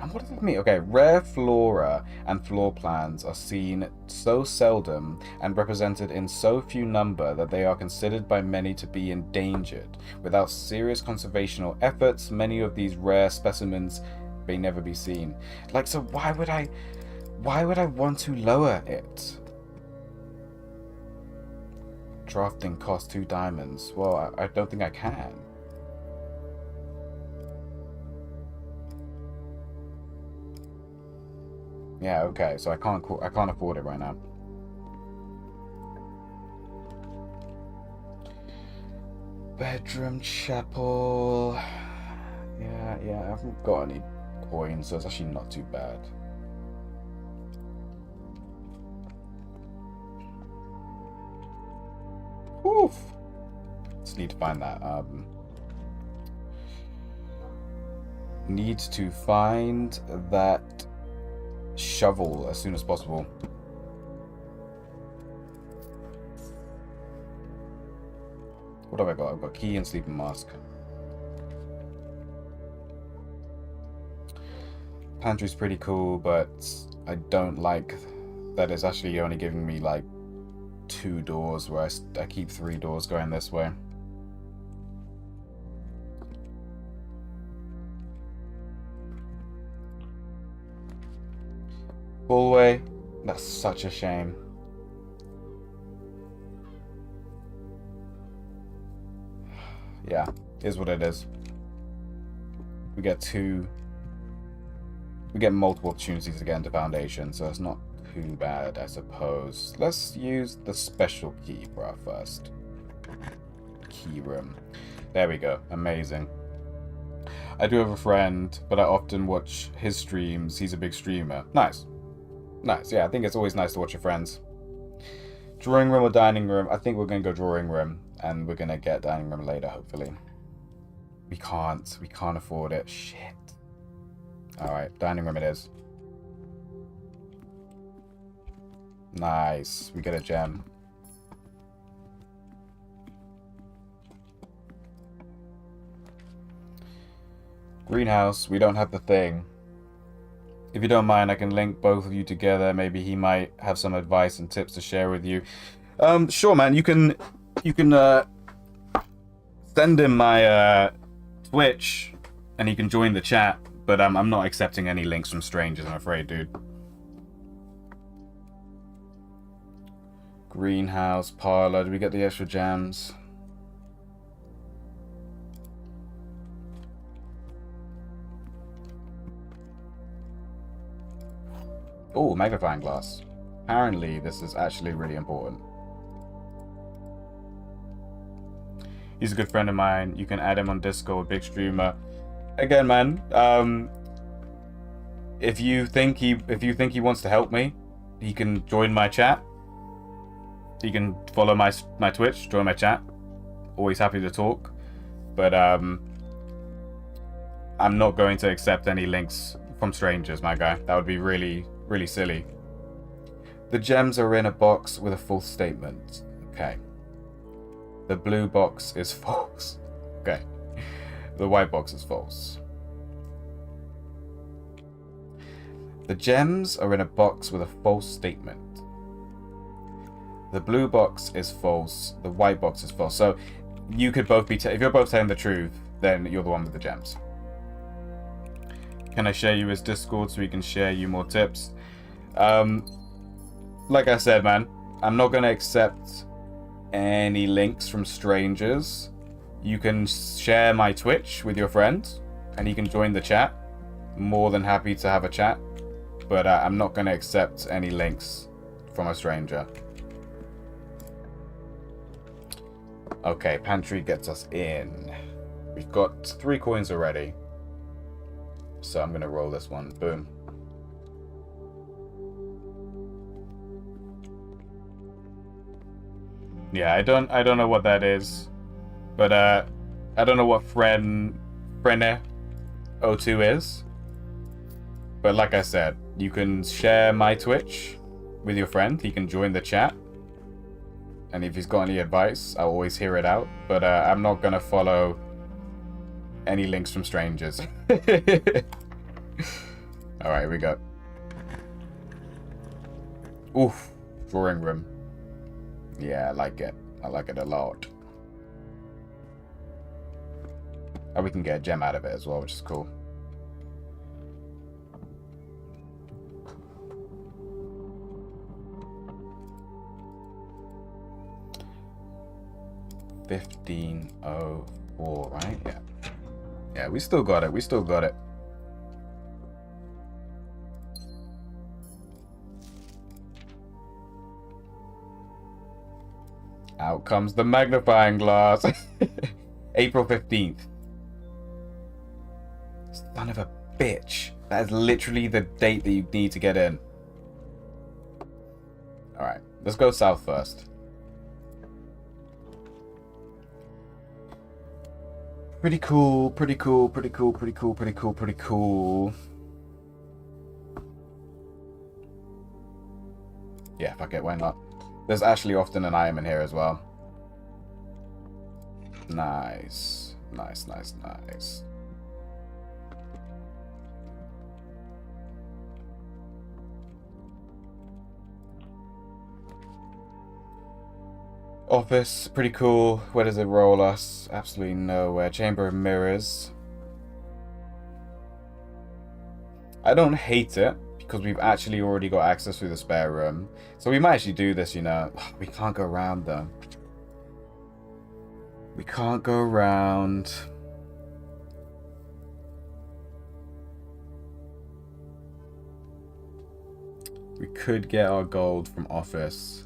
And what does it mean? Okay, rare flora and floor plans are seen so seldom and represented in so few number that they are considered by many to be endangered. Without serious conservational efforts, many of these rare specimens may never be seen. Like, so why would I want to lower it? Drafting costs 2 diamonds. Well, I don't think I can. Yeah, okay, so I can't afford it right now. Bedroom chapel. Yeah, I haven't got any coins, so it's actually not too bad. Oof. Just need to find that. Need to find that shovel as soon as possible. What have I got? I've got key and sleeping mask. Pantry's pretty cool, but I don't like that it's actually only giving me like 2 doors where I keep 3 doors going this way. Hallway, that's such a shame. Yeah, is what it is. We get multiple opportunities to get into Foundation, so it's not too bad, I suppose. Let's use the special key for our first key room. There we go. Amazing. I do have a friend, but I often watch his streams. He's a big streamer. Nice. Nice. Yeah, I think it's always nice to watch your friends. Drawing room or dining room? I think we're going to go drawing room, and we're going to get dining room later, hopefully. We can't afford it. Shit. Alright, dining room it is. Nice. We get a gem. Greenhouse, we don't have the thing. If you don't mind, I can link both of you together. Maybe he might have some advice and tips to share with you. Sure, man. You can send him my Twitch, and he can join the chat. But I'm not accepting any links from strangers, I'm afraid, dude. Greenhouse, parlor. Do we get the extra gems? Oh, magnifying glass. Apparently, this is actually really important. He's a good friend of mine. You can add him on Discord, big streamer. Again, man, if you think he wants to help me, he can join my chat. He can follow my Twitch, join my chat. Always happy to talk. But I'm not going to accept any links from strangers, my guy. That would be really, really silly. The gems are in a box with a false statement. Okay. The blue box is false. Okay. The white box is false. The gems are in a box with a false statement. The blue box is false. The white box is false. So you could both be... if you're both telling the truth, then you're the one with the gems. Can I share you his Discord so we can share you more tips? Like I said, man, I'm not going to accept any links from strangers. You can share my Twitch with your friend, and he can join the chat. More than happy to have a chat. But I'm not going to accept any links from a stranger. Okay, pantry gets us in. We've got 3 coins already. So I'm going to roll this one. Boom. Yeah, I don't know what that is. But I don't know what Frene 02 is. But like I said, you can share my Twitch with your friend. He can join the chat. And if he's got any advice, I'll always hear it out. But I'm not gonna follow any links from strangers. Alright, here we go. Oof. Drawing room. Yeah, I like it. I like it a lot. And we can get a gem out of it as well, which is cool. $15.04, right? Yeah. Yeah, we still got it. We still got it. Out comes the magnifying glass. April 15th. Son of a bitch. That is literally the date that you need to get in. Alright, let's go south first. Pretty cool, pretty cool, pretty cool, pretty cool, pretty cool, pretty cool. Yeah, fuck it, why not? There's actually often an item in here as well. Nice. Nice, nice, nice. Office, pretty cool. Where does it roll us? Absolutely nowhere. Chamber of Mirrors. I don't hate it, because we've actually already got access through the spare room. So we might actually do this, you know. We can't go around, though. We can't go around. We could get our gold from Office.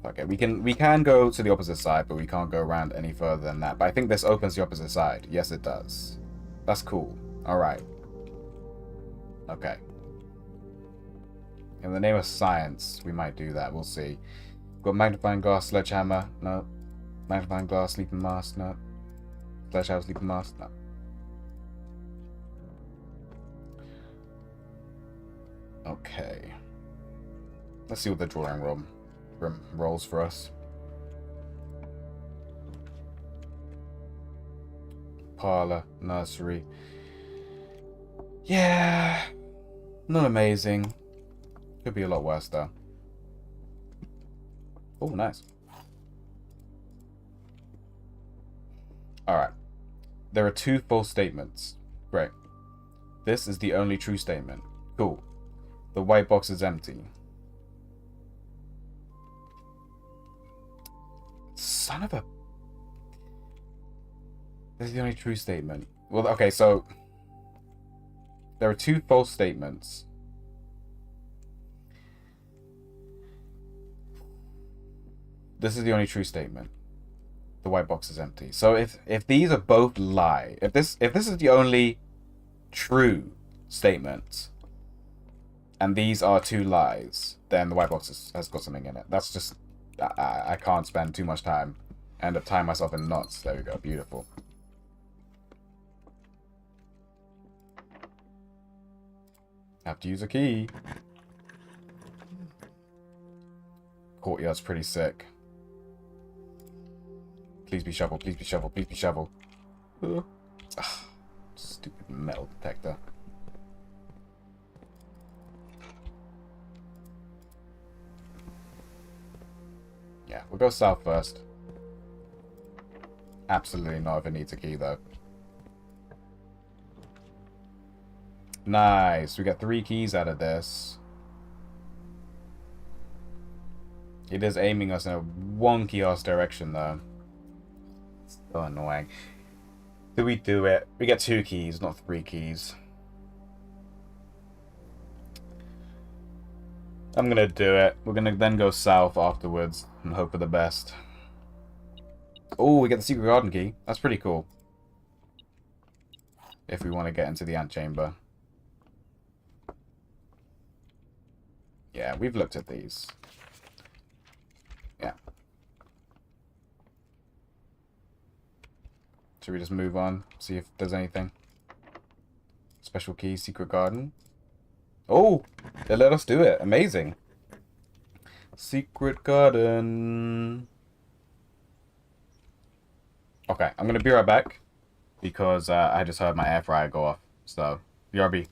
Okay, we can go to the opposite side, but we can't go around any further than that. But I think this opens the opposite side. Yes, it does. That's cool. Alright. Okay. In the name of science, we might do that. We'll see. Got magnifying glass, sledgehammer. No. Magnifying glass, sleeping mask. No. Sledgehammer, sleeping mask. No. Okay. Let's see what the drawing room rolls for us. Parlor, nursery. Yeah, not amazing. Could be a lot worse though. Oh, nice. Alright. There are 2 false statements. Great. This is the only true statement. Cool. The white box is empty. Son of a... This is the only true statement. Well, okay, so... There are 2 false statements. This is the only true statement. The white box is empty. So if these are both lie, if this is the only true statement, and these are 2 lies, then the white box has got something in it. That's just... I can't spend too much time. I end up tying myself in knots. There we go. Beautiful. Have to use a key. Courtyard's pretty sick. Please be shovel. Please be shovel. Please be shovel. Ugh. Stupid metal detector. Yeah, we'll go south first. Absolutely not if it needs a key, though. Nice. We got 3 keys out of this. It is aiming us in a wonky-ass direction, though. It's so annoying. Do we do it? We get 2 keys, not 3 keys. I'm gonna do it. We're gonna then go south afterwards and hope for the best. Oh, we get the secret garden key. That's pretty cool. If we want to get into the antechamber. Yeah, we've looked at these. Yeah. Should we just move on? See if there's anything? Special key, secret garden. Oh, they let us do it. Amazing. Secret garden. Okay, I'm gonna be right back because I just heard my air fryer go off. So, BRB.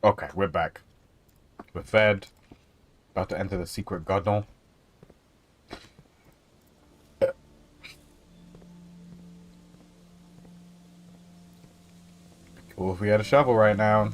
Okay, we're back. We're fed. About to enter the secret garden. Cool if we had a shovel right now.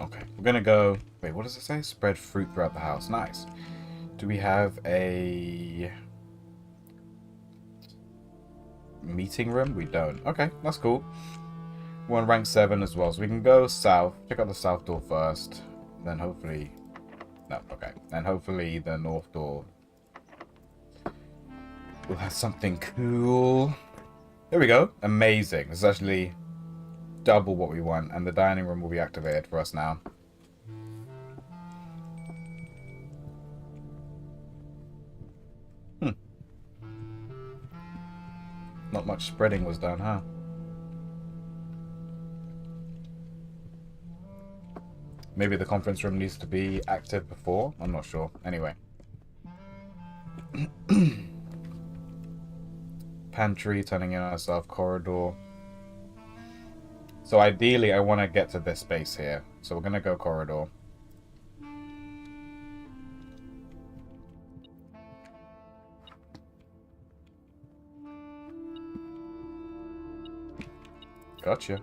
Okay, we're gonna go... Wait, what does it say? Spread fruit throughout the house. Nice. Do we have a... meeting room? We don't. Okay, that's cool. We're on rank 7 as well, so we can go south. Check out the south door first. Then hopefully... No, okay. Then hopefully the north door will have something cool. There we go. Amazing. This is actually double what we want, and the dining room will be activated for us now. Not much spreading was done, huh? Maybe the conference room needs to be active before? I'm not sure. Anyway. Pantry, turning in on a south corridor. So ideally, I want to get to this space here. So we're going to go corridor. Gotcha.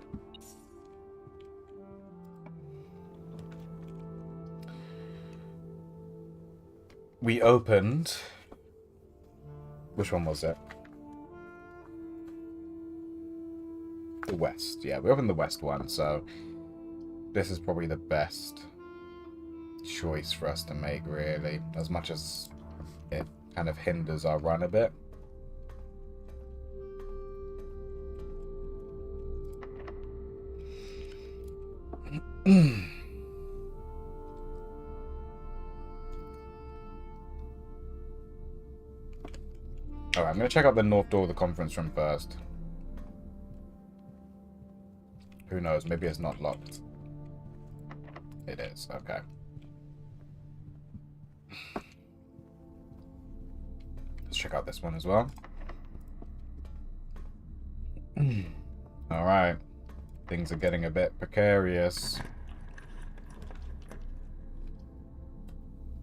We opened... Which one was it? The west. Yeah, we opened the west one, so... This is probably the best choice for us to make, really. As much as it kind of hinders our run a bit. Alright, I'm going to check out the north door of the conference room first. Who knows, maybe it's not locked. It is, okay. Let's check out this one as well. Alright. Things are getting a bit precarious.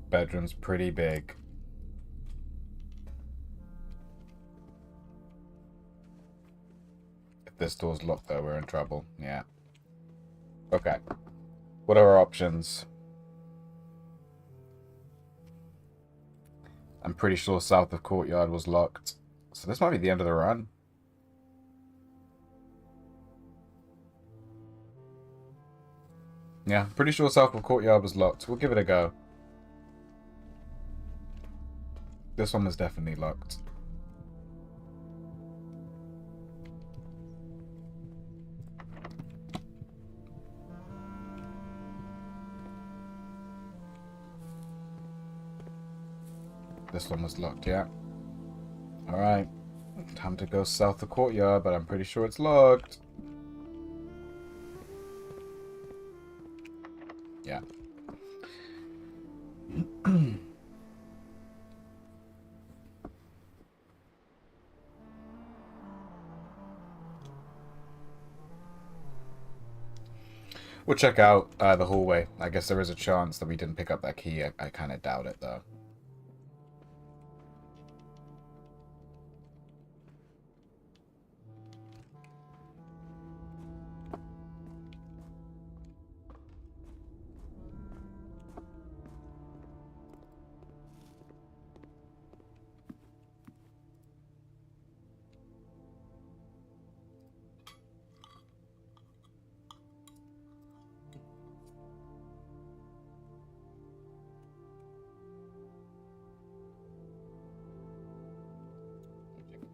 Bedroom's pretty big. If this door's locked though, we're in trouble. Yeah. Okay. What are our options? I'm pretty sure south of courtyard was locked. So this might be the end of the run. Yeah, pretty sure south of courtyard was locked. We'll give it a go. This one was definitely locked. This one was locked, yeah. Alright. Time to go south of courtyard, but I'm pretty sure it's locked. Yeah. We'll check out the hallway. I guess there is a chance that we didn't pick up that key. I kind of doubt it, though.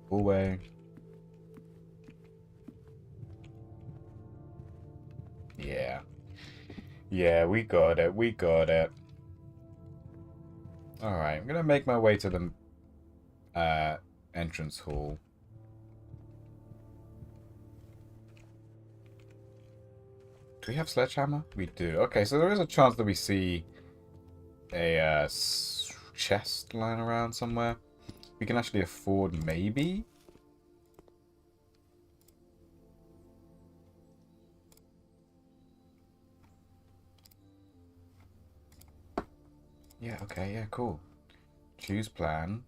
Hallway. Yeah. Yeah, we got it. We got it. Alright, I'm gonna make my way to the entrance hall. we have sledgehammer? We do. Okay, so there is a chance that we see a chest lying around somewhere. We can actually afford, maybe? Yeah, okay, yeah, cool. Choose plan.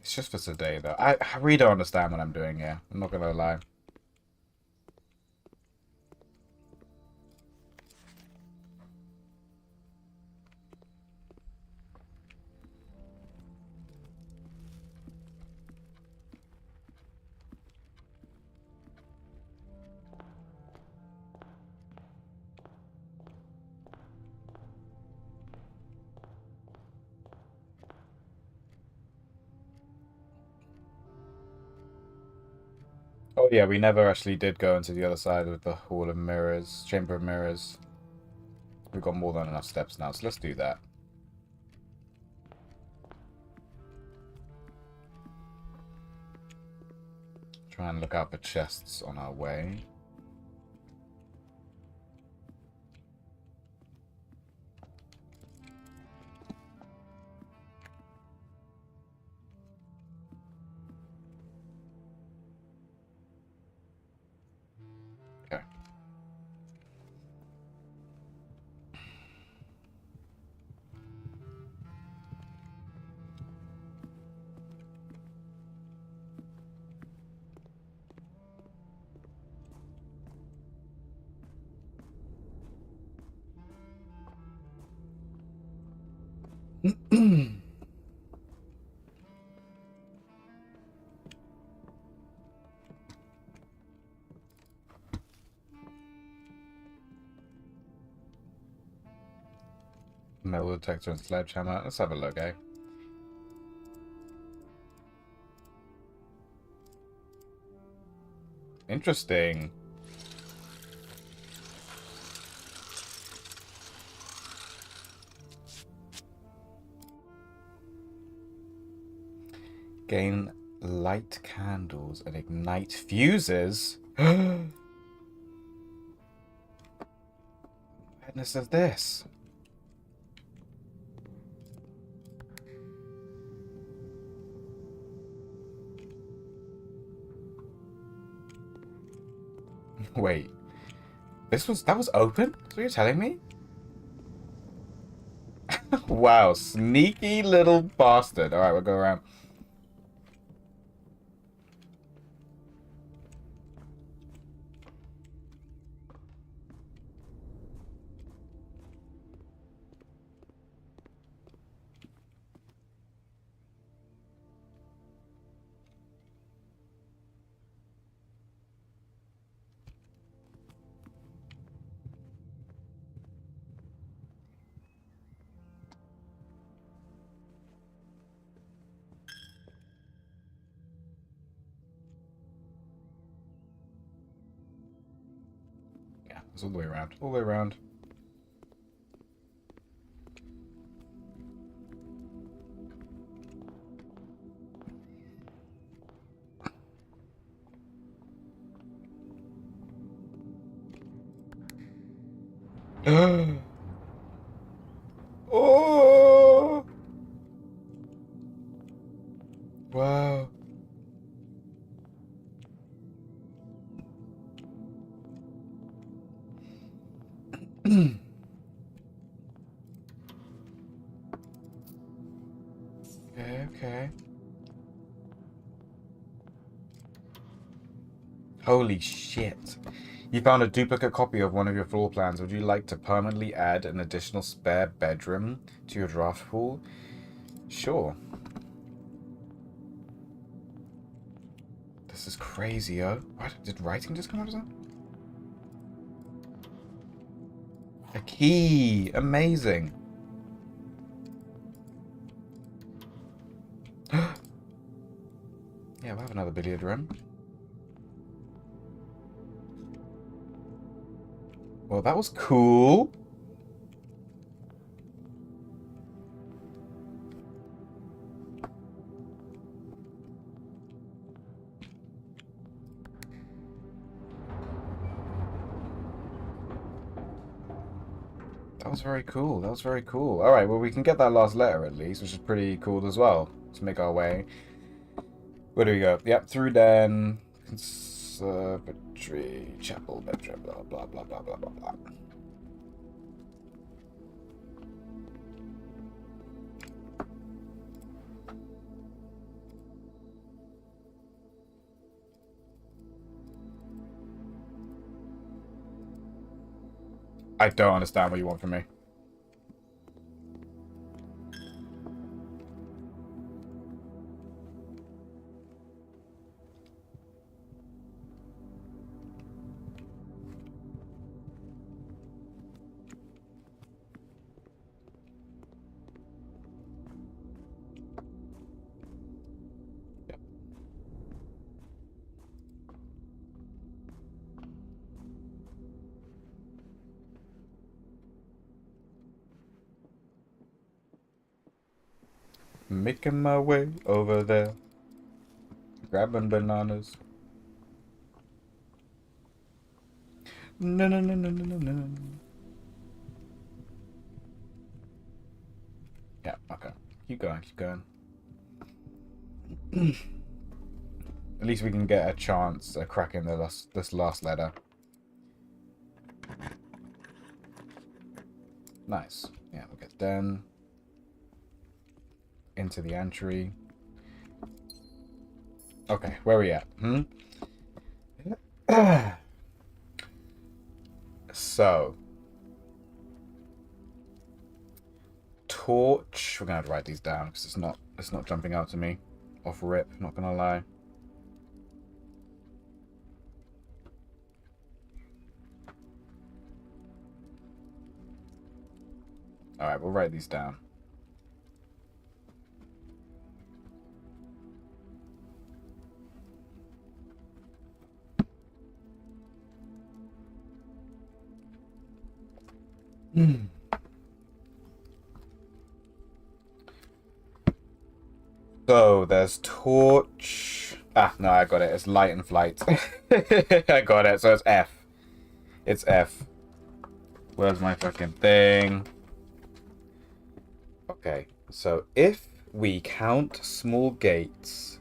It's just for today, though. I really don't understand what I'm doing here. I'm not gonna lie. Oh yeah, we never actually did go into the other side of the Hall of Mirrors, Chamber of Mirrors. We've got more than enough steps now, so let's do that. Try and look out for chests on our way. Okay. Metal detector and sledgehammer. Let's have a look, eh? Interesting. Gain light candles and ignite fuses. Madness is this? Wait. That was open? That's what you're telling me? Wow, sneaky little bastard. Alright, we'll go around. Yeah, it's all the way around. All the way around. Oh! Wow. Okay, okay. Holy shit. You found a duplicate copy of one of your floor plans. Would you like to permanently add an additional spare bedroom to your draft pool? Sure. This is crazy, yo. What? Did writing just come out of that? A key! Amazing. Yeah, we'll have another billiard room. Well, that was cool. That was very cool. That was very cool. All right, well, we can get that last letter at least, which is pretty cool as well. Let's make our way. Where do we go? Yep, through then. Conservatory, chapel, bedroom, blah, blah, blah, blah, blah, blah, blah. I don't understand what you want from me. Making my way over there. Grabbing bananas. No, no, no, no, no, no, no. Yeah, okay. Keep going, keep going. At least we can get a chance at cracking this last letter. Nice. Yeah, we'll get down into the entry. Okay, where are we at? So, torch. We're gonna have to write these down because it's not jumping out to me off rip. Not gonna lie. All right, we'll write these down. So there's torch. Ah, no, I got it. It's light and flight. I got it. So it's F. It's F. Where's my fucking thing? Okay, so if we count small gates.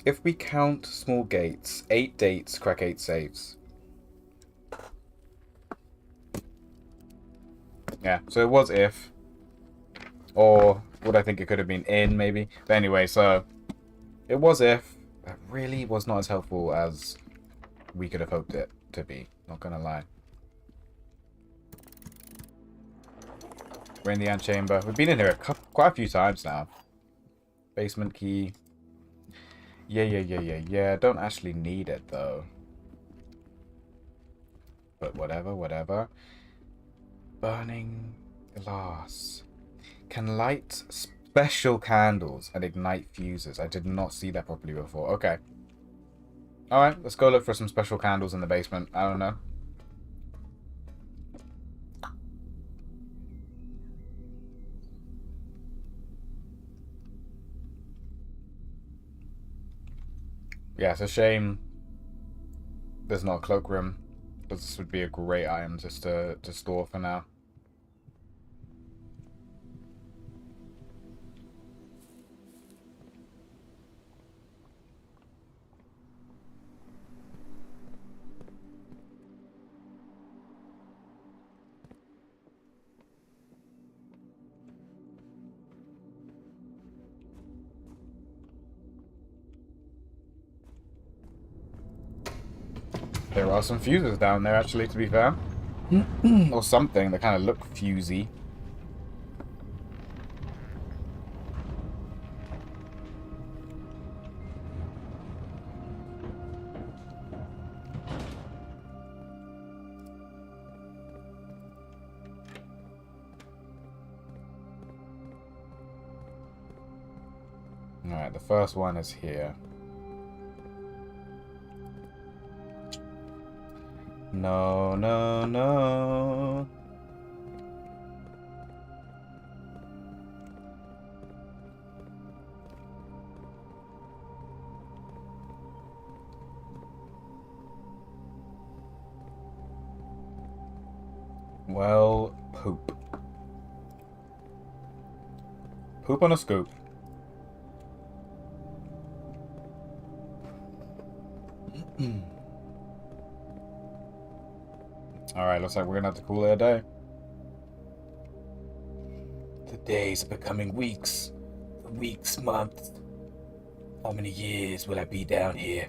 If we count small gates, 8 dates, crack 8 saves. Yeah, so it was if. Or would I think it could have been in, maybe? But anyway, so it was if. That really was not as helpful as we could have hoped it to be. Not gonna lie. We're in the antechamber. We've been in here quite a few times now. Basement key. Yeah. Don't actually need it, though. But whatever. Burning glass. Can light special candles and ignite fuses. I did not see that properly before. Okay. Alright, let's go look for some special candles in the basement. I don't know. Yeah, it's a shame there's not a cloakroom. This would be a great item just to store for now. There are some fuses down there, actually, to be fair. Or something that kind of look fusey. Alright, the first one is here. No. Well, poop. Poop on a scoop. Alright, looks like we're gonna have to call it a day. The days are becoming weeks. The weeks, months. How many years will I be down here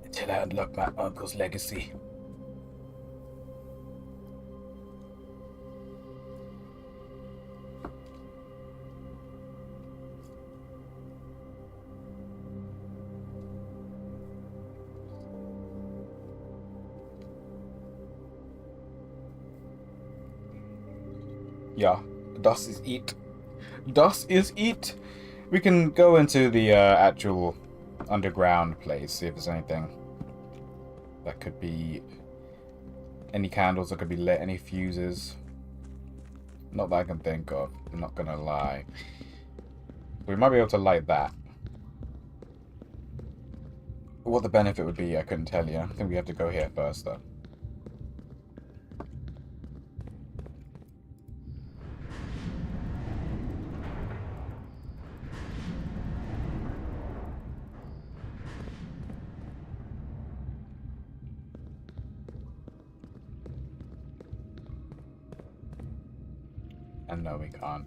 until I unlock my uncle's legacy? Yeah, das is it. Das is it. We can go into the actual underground place, see if there's anything that could be any candles that could be lit, any fuses. Not that I can think of, I'm not gonna lie. We might be able to light that. What the benefit would be, I couldn't tell you. I think we have to go here first, though. And no, we can't.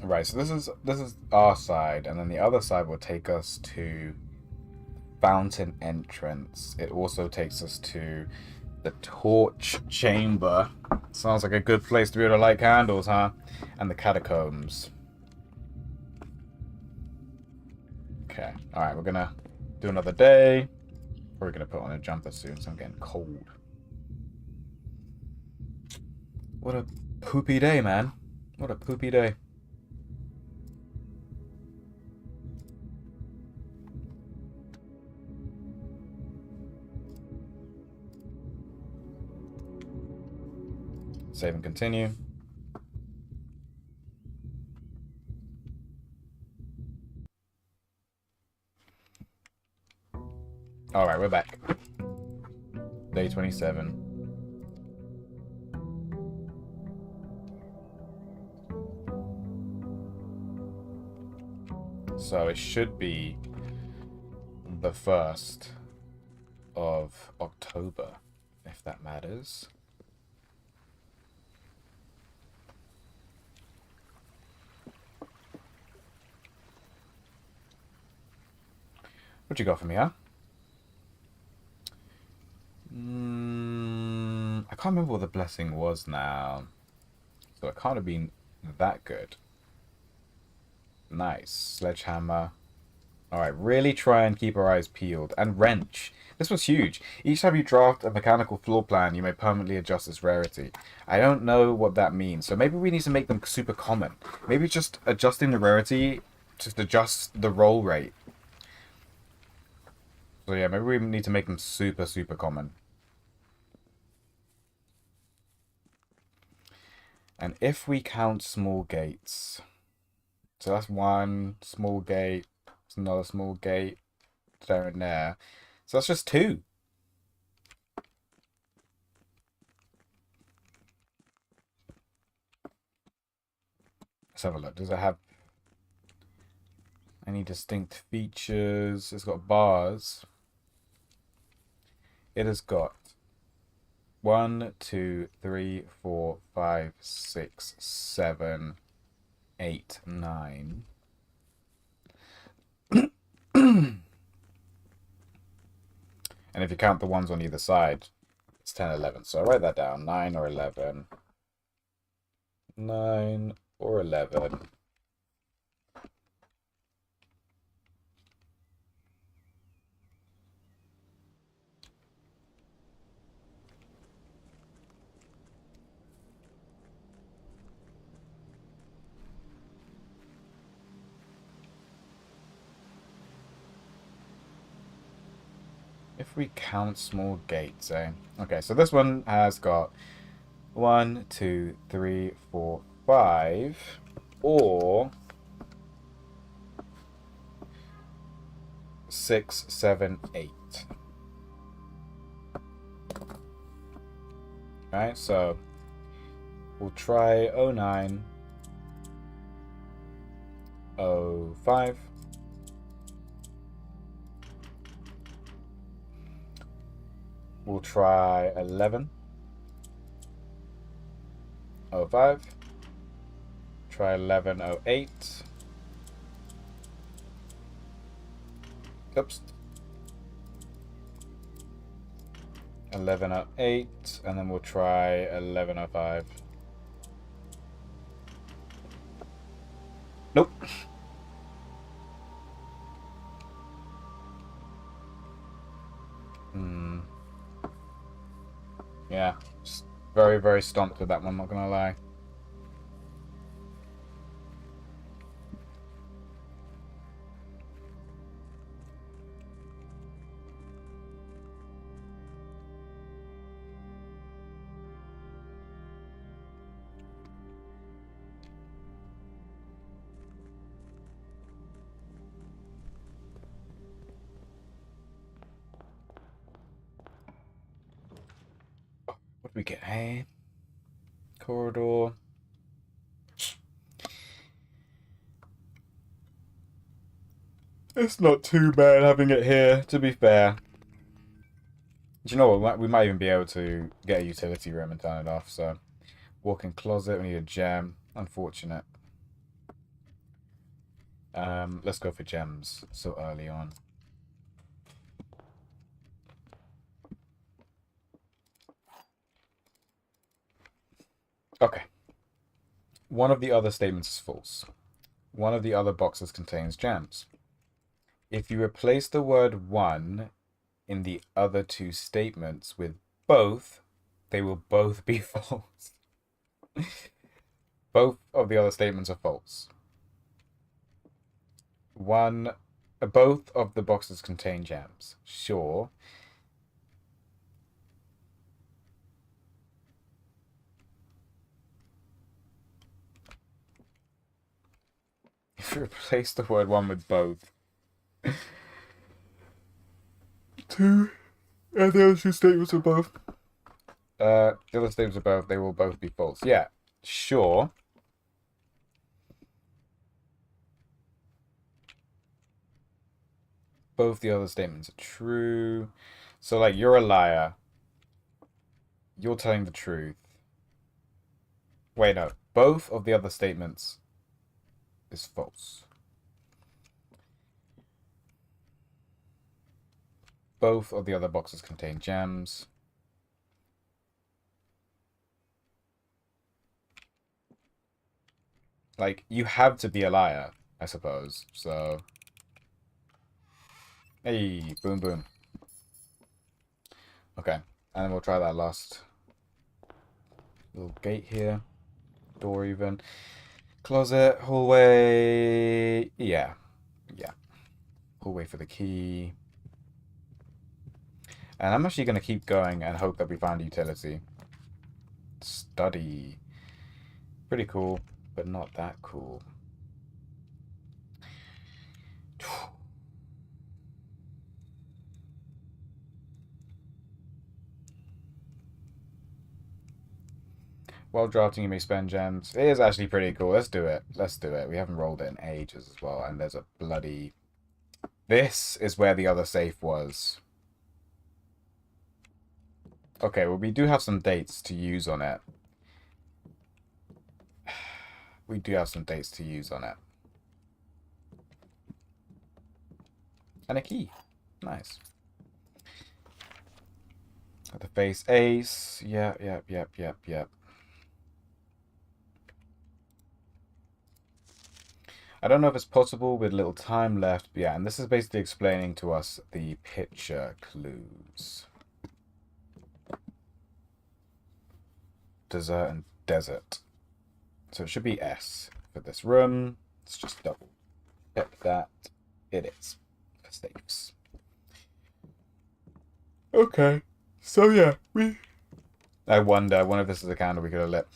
Right, so this is our side, and then the other side will take us to fountain entrance. It also takes us to the torch chamber. Sounds like a good place to be able to light candles, huh? And the catacombs. Okay, alright, we're gonna do another day. We're gonna put on a jumper soon, so I'm getting cold. What a poopy day, man. What a poopy day. Save and continue. Alright, we're back. Day 27. So it should be the 1st of October, if that matters. What you got for me, huh? I can't remember what the blessing was now. So it can't have been that good. Nice. Sledgehammer. Alright, really try and keep our eyes peeled. And wrench. This was huge. Each time you draft a mechanical floor plan, you may permanently adjust its rarity. I don't know what that means, so maybe we need to make them super common. Maybe just adjusting the rarity, just adjust the roll rate. So yeah, maybe we need to make them super, super common. And if we count small gates, so that's one small gate, that's another small gate, there and there. So that's just 2. Let's have a look. Does it have any distinct features? It's got bars. It has got 1, 2, 3, 4, 5, 6, 7, 8, 9. And if you count the ones on either side, it's 10, 11. So I write that down. 9 or 11. 9 or 11. If we count small gates, eh? Okay, so this one has got 1, 2, 3, 4, 5, or 6, 7, 8. Alright, so we'll try 09, 05. We'll try 11, 05. Try 11, 08. Oops. 1108, and then we'll try 1105. Nope. Yeah, just very, very stomped with that one, not gonna lie. What do we get? Hey, corridor. It's not too bad having it here, to be fair. Do you know what? We might even be able to get a utility room and turn it off. So, walk-in closet. We need a gem. Unfortunate. Let's go for gems so early on. Okay. One of the other statements is false. One of the other boxes contains gems. If you replace the word one in the other two statements with both, they will both be false. Both of the other statements are false. Both of the boxes contain gems. Sure. If you replace the word one with both, two, and the other two statements are both. The other statements are both. They will both be false. Yeah, sure. Both the other statements are true. So, like, you're a liar. You're telling the truth. Wait, no. Both of the other statements is false. Both of the other boxes contain gems. Like, you have to be a liar, I suppose. So, hey, boom, boom. Okay, and then we'll try that last little gate here. Door even. Closet, hallway. Yeah. Hallway for the key. And I'm actually going to keep going and hope that we find a utility. Study. Pretty cool, but not that cool. While drafting, you may spend gems. It is actually pretty cool. Let's do it. Let's do it. We haven't rolled it in ages as well. And there's a bloody... This is where the other safe was. Okay, well, we do have some dates to use on it. We do have some dates to use on it. And a key. Nice. Got the face ace. Yep. I don't know if it's possible with little time left. But yeah, and this is basically explaining to us the picture clues. Dessert and desert. So it should be S for this room. Let's just double check that. It is for safes. Okay. So yeah, I wonder if this is a candle we could have lit.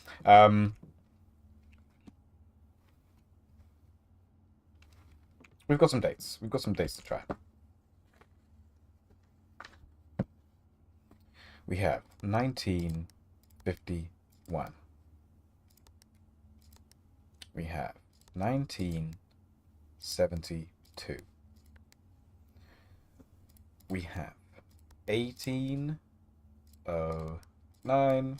We've got some dates. We've got some dates to try. We have 1951. We have 1972. We have 1809.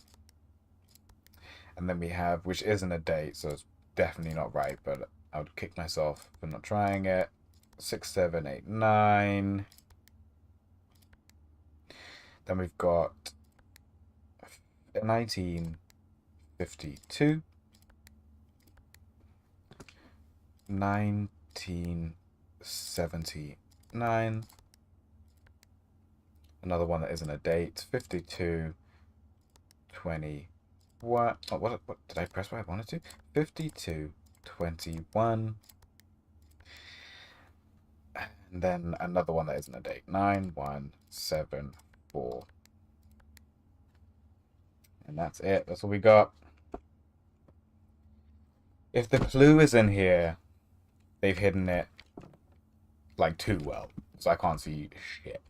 And then we have, which isn't a date, so it's definitely not right, but I would kick myself for not trying it. 6789. Then we've got 1952. 1979. Another one that isn't a date. 5221. Oh, what did I press what I wanted to? 5221. And then another one that isn't a date. 9174. And that's it. That's all we got. If the clue is in here, they've hidden it like too well. So I can't see shit.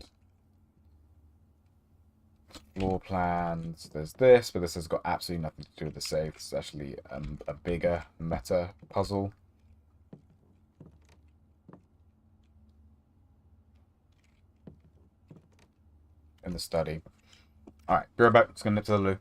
Floor plans. There's this, but this has got absolutely nothing to do with the safe. It's actually a bigger meta puzzle. In the study. Alright, be right back. Just gonna nip to the loo.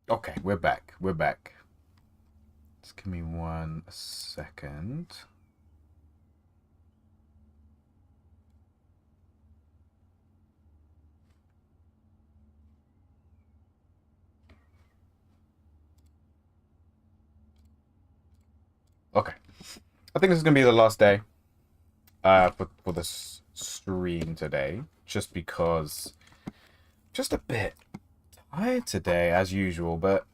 Okay, we're back. We're back. Just give me 1 second. Okay. I think this is going to be the last day for this stream today. Just because... Just a bit tired today, as usual, but...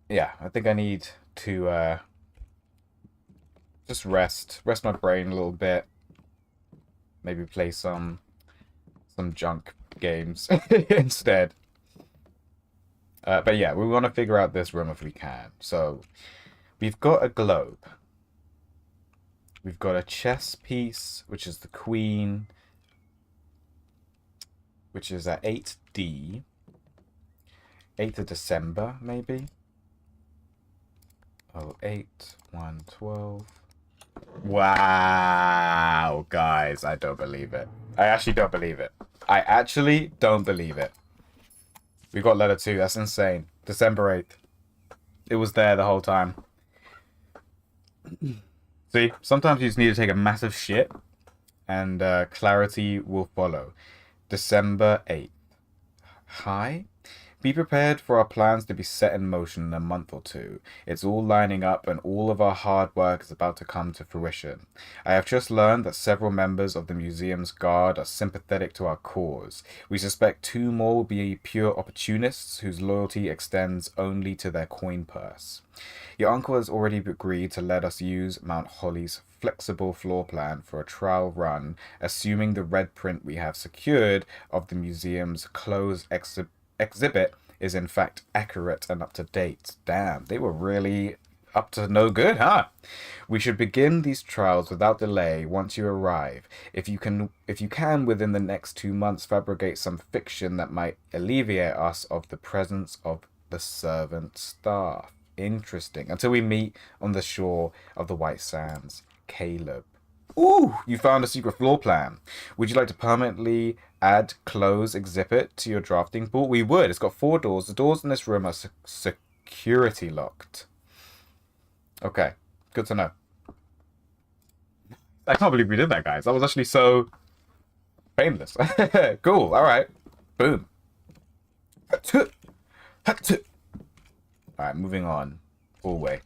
Yeah, I think I need to just rest my brain a little bit. Maybe play some junk games instead. But yeah, we want to figure out this room if we can. So we've got a globe. We've got a chess piece, which is the queen, which is at 8D. 8th of December, maybe. Oh, 8, 1, 12. Wow, guys, I don't believe it. I actually don't believe it. I actually don't believe it. We got letter 2. That's insane. December 8th. It was there the whole time. See, sometimes you just need to take a massive shit and clarity will follow. December 8th. Hi. Be prepared for our plans to be set in motion in a month or two. It's all lining up and all of our hard work is about to come to fruition. I have just learned that several members of the museum's guard are sympathetic to our cause. We suspect 2 more will be pure opportunists whose loyalty extends only to their coin purse. Your uncle has already agreed to let us use Mount Holly's flexible floor plan for a trial run, assuming the red print we have secured of the museum's closed exhibit is in fact accurate and up to date. Damn, they were really up to no good, huh? We should begin these trials without delay once you arrive. If you can within the next 2 months fabricate some fiction that might alleviate us of the presence of the servant staff. Interesting. Until we meet on the shore of the White Sands. Caleb. Ooh, you found a secret floor plan. Would you like to permanently add close exhibit to your drafting pool? We would. It's got 4 doors. The doors in this room are security locked. Okay, good to know. I can't believe we did that, guys. That was actually so painless. Cool, alright. Boom. Alright, moving on. Hallway.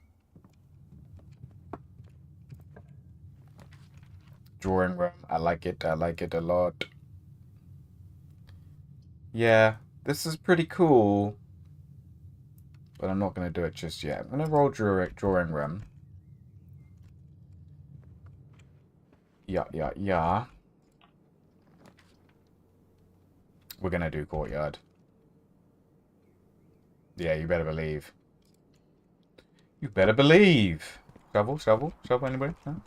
Drawing room. I like it. I like it a lot. Yeah, this is pretty cool. But I'm not going to do it just yet. I'm going to roll drawing room. Yeah. We're going to do courtyard. Yeah, you better believe. You better believe. Shovel, anybody? No?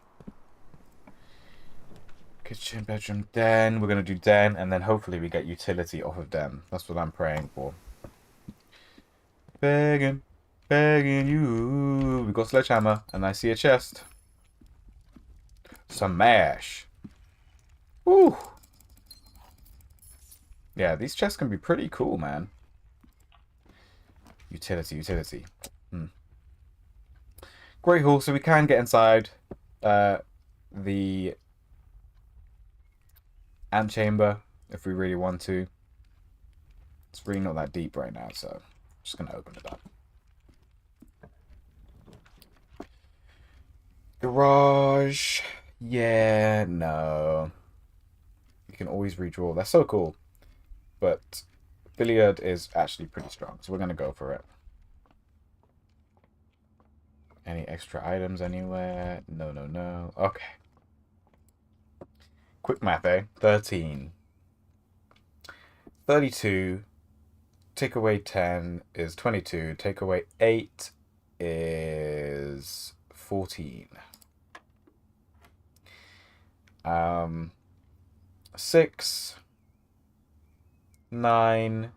Kitchen, bedroom, den. We're going to do den, and then hopefully we get utility off of den. That's what I'm praying for. Begging you. We got sledgehammer, and I see a chest. Smash. Ooh. Yeah, these chests can be pretty cool, man. Utility. Great hall, so we can get inside the antechamber if we really want to. It's really not that deep right now, so I'm just going to open it up. Garage. Yeah, no. You can always redraw. That's so cool. But billiard is actually pretty strong, so we're going to go for it. Any extra items anywhere? No. Okay. Quick math, eh? 13. 32. Take away 10 is 22. Take away 8 is 14. 6. 9.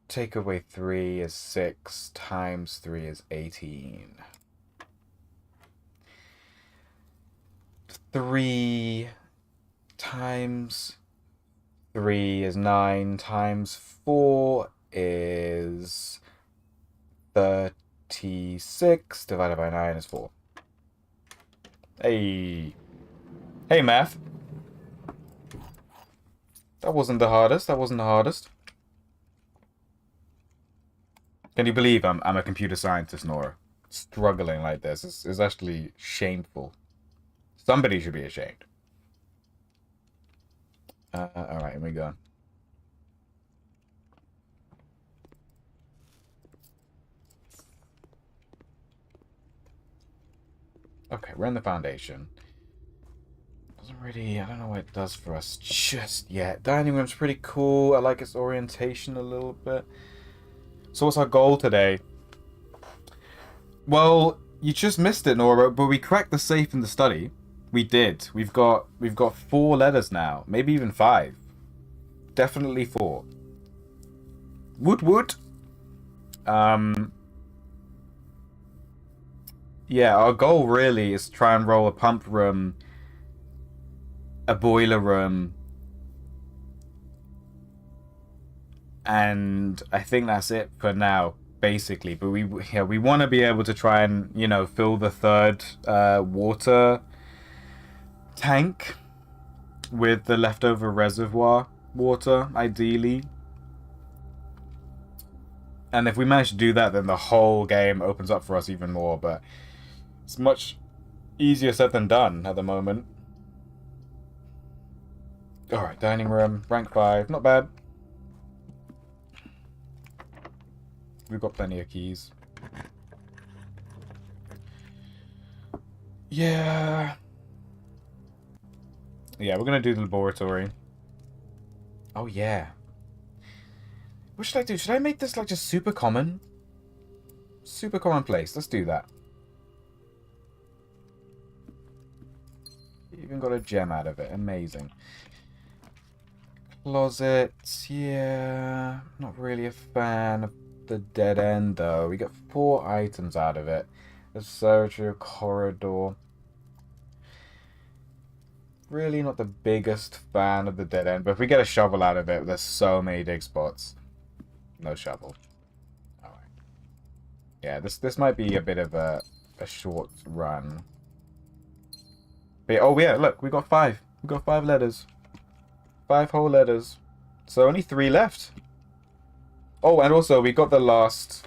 Take away 3 is 6. Times 3 is 18. 3 times 3 is 9 times 4 is 36 divided by 9 is 4. Hey. Hey, math. That wasn't the hardest. That wasn't the hardest. Can you believe I'm a computer scientist, Nora? Struggling like this is actually shameful. Somebody should be ashamed. Alright, here we go. Okay, we're in the foundation. Doesn't really, I don't know what it does for us just yet. Dining room's pretty cool. I like its orientation a little bit. So what's our goal today? Well, you just missed it, Nora, but we cracked the safe in the study. We did. We've got 4 letters now. Maybe even 5. Definitely 4. Woot woot. Yeah, our goal really is to try and roll a pump room, a boiler room, and I think that's it for now, basically. But we want to be able to try and, you know, fill the 3rd water tank with the leftover reservoir water, ideally. And if we manage to do that, then the whole game opens up for us even more. But it's much easier said than done at the moment. Alright, dining room, rank 5, not bad. We've got plenty of keys. Yeah. Yeah, we're gonna do the laboratory. Oh, yeah. What should I do? Should I make this, like, just super common? Super commonplace. Let's do that. Even got a gem out of it. Amazing. Closet. Yeah. Not really a fan of the dead end, though. We got 4 items out of it. A surgery, corridor. Really not the biggest fan of the dead end, but if we get a shovel out of it, there's so many dig spots. No shovel. Alright. Yeah, this might be a bit of a short run. But, oh yeah, look, we got 5. We got 5 letters. 5 whole letters. So only 3 left. Oh, and also we got the last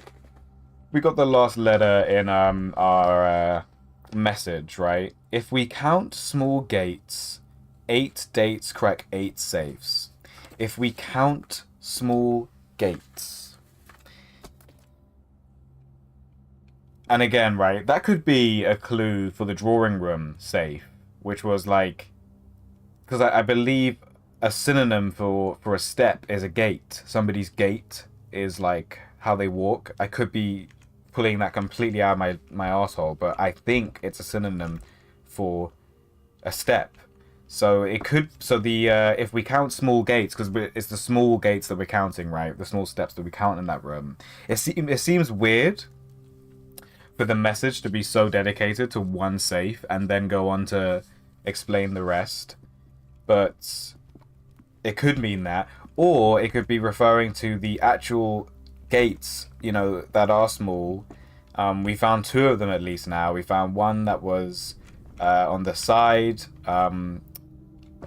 letter in our message, right? If we count small gates, 8 dates crack 8 safes. If we count small gates. And again, right, that could be a clue for the drawing room safe, which was like, because I believe a synonym for a step is a gate. Somebody's gait is like how they walk. I could be pulling that completely out of my arsehole, but I think it's a synonym for a step. So it could, so the if we count small gates, because it's the small gates that we're counting, right? The small steps that we count in that room. It seems weird for the message to be so dedicated to one safe and then go on to explain the rest. But it could mean that, or it could be referring to the actual gates, you know, that are small. We found 2 of them at least now. We found one that was on the side.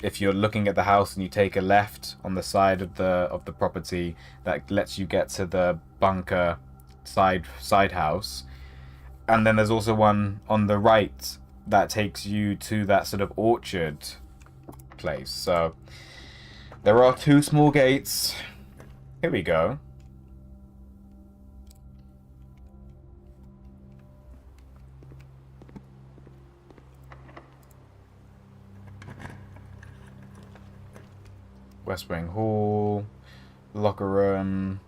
If you're looking at the house and you take a left on the side of the property, that lets you get to the bunker side house. And then there's also one on the right that takes you to that sort of orchard place. So there are 2 small gates. Here we go. West Wing Hall, locker room.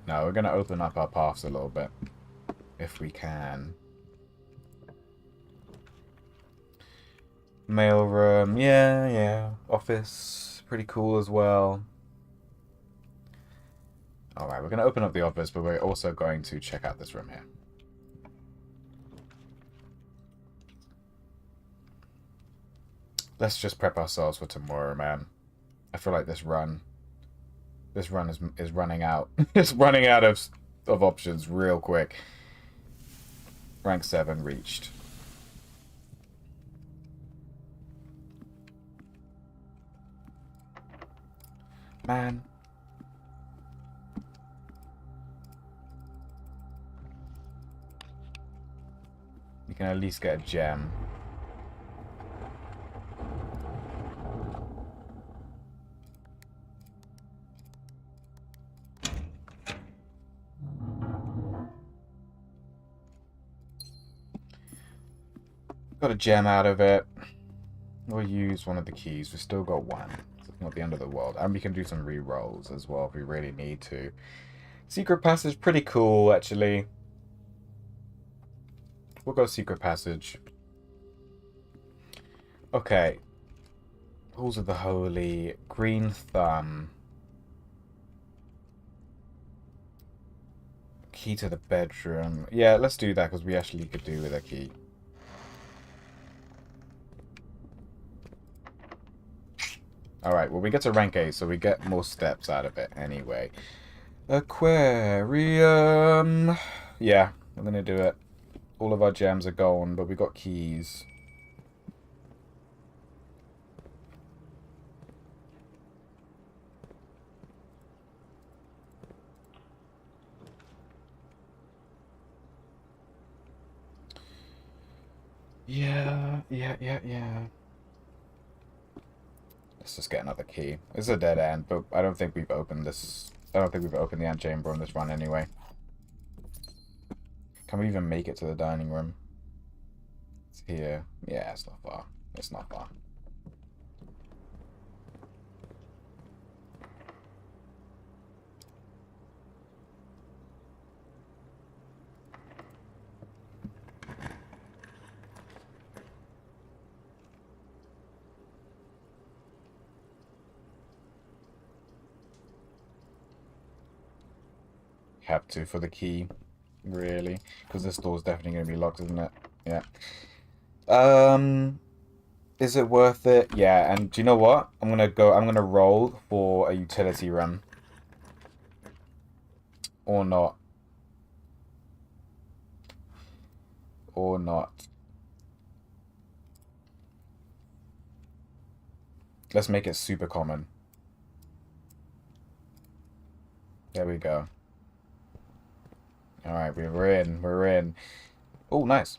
No, we're going to open up our paths a little bit, if we can. Mail room, yeah. Office, pretty cool as well. Alright, we're going to open up the office, but we're also going to check out this room here. Let's just prep ourselves for tomorrow, man. I feel like this run is running out. It's running out of options real quick. Rank 7 reached. Man. You can at least get a gem. Got a gem out of it. We'll use one of the keys. We've still got one. It's not the end of the world. And we can do some re-rolls as well if we really need to. Secret passage, pretty cool, actually. We'll go secret passage. Okay. Halls of the Holy. Green Thumb. Key to the bedroom. Yeah, let's do that because we actually could do with a key. Alright, well we get to rank 8, so we get more steps out of it anyway. Aquarium. Yeah, I'm gonna do it. All of our gems are gone, but we got keys. Yeah. Let's just get another key. It's a dead end, but I don't think we've opened this. I don't think we've opened the antechamber on this run anyway. Can we even make it to the dining room? It's here. Yeah, it's not far. It's not far. Have to for the key, really, because this door's definitely going to be locked, isn't it? Yeah. Is it worth it? Yeah. And do you know what? I'm gonna roll for a utility run, or not, or not. Let's make it super common. There we go. Alright, we're in. We're in. Oh, nice.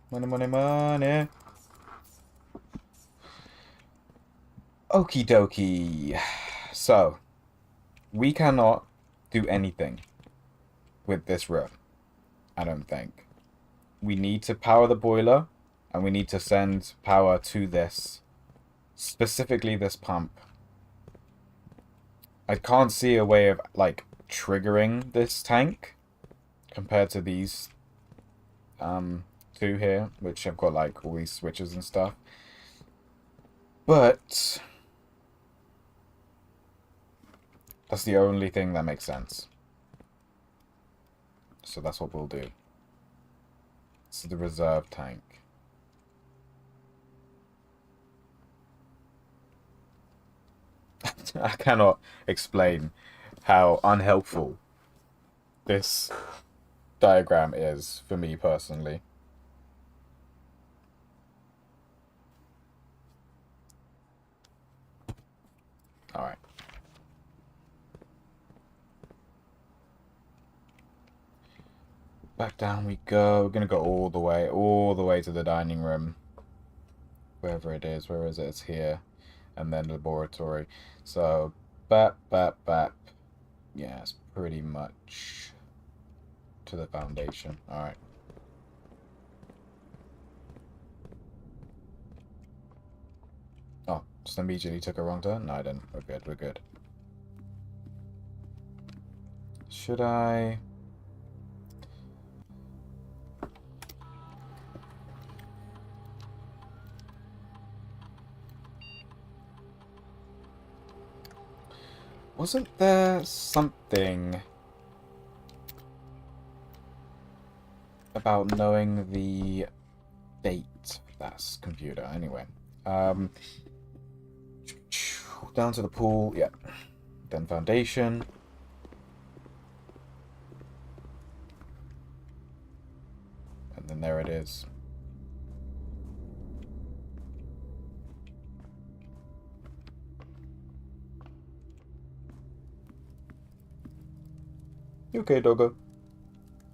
Money, money, money. Okie dokie. So, we cannot do anything with this room, I don't think. We need to power the boiler, and we need to send power to this. Specifically this pump. I can't see a way of, like, triggering this tank compared to these two here, which have got like all these switches and stuff. But that's the only thing that makes sense. So that's what we'll do. This is the reserve tank. I cannot explain how unhelpful this diagram is for me personally. Alright. Back down we go. We're gonna go all the way to the dining room. Wherever it is. Where is it? It's here. And then the laboratory. So, bap. Yeah, it's pretty much to the foundation. Alright. Oh, just immediately took a wrong turn? No, I didn't. We're good, we're good. Should I... Wasn't there something about knowing the date That's computer. Anyway. Down to the pool. Yep. Then foundation. And then there it is. You okay, doggo?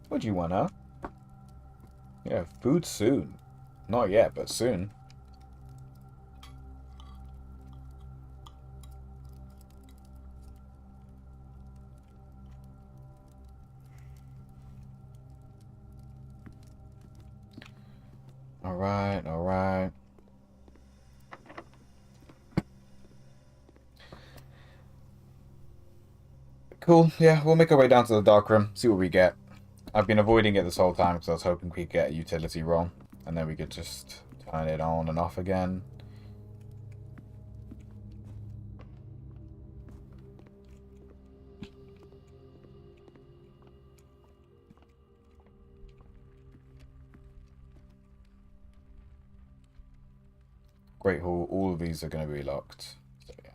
What do you want, huh? Yeah, food soon. Not yet, but soon. Alright, alright. Cool, yeah, we'll make our way down to the dark room, see what we get. I've been avoiding it this whole time because I was hoping we could get a utility roll, and then we could just turn it on and off again. Great Hall, all of these are going to be locked. So, yeah.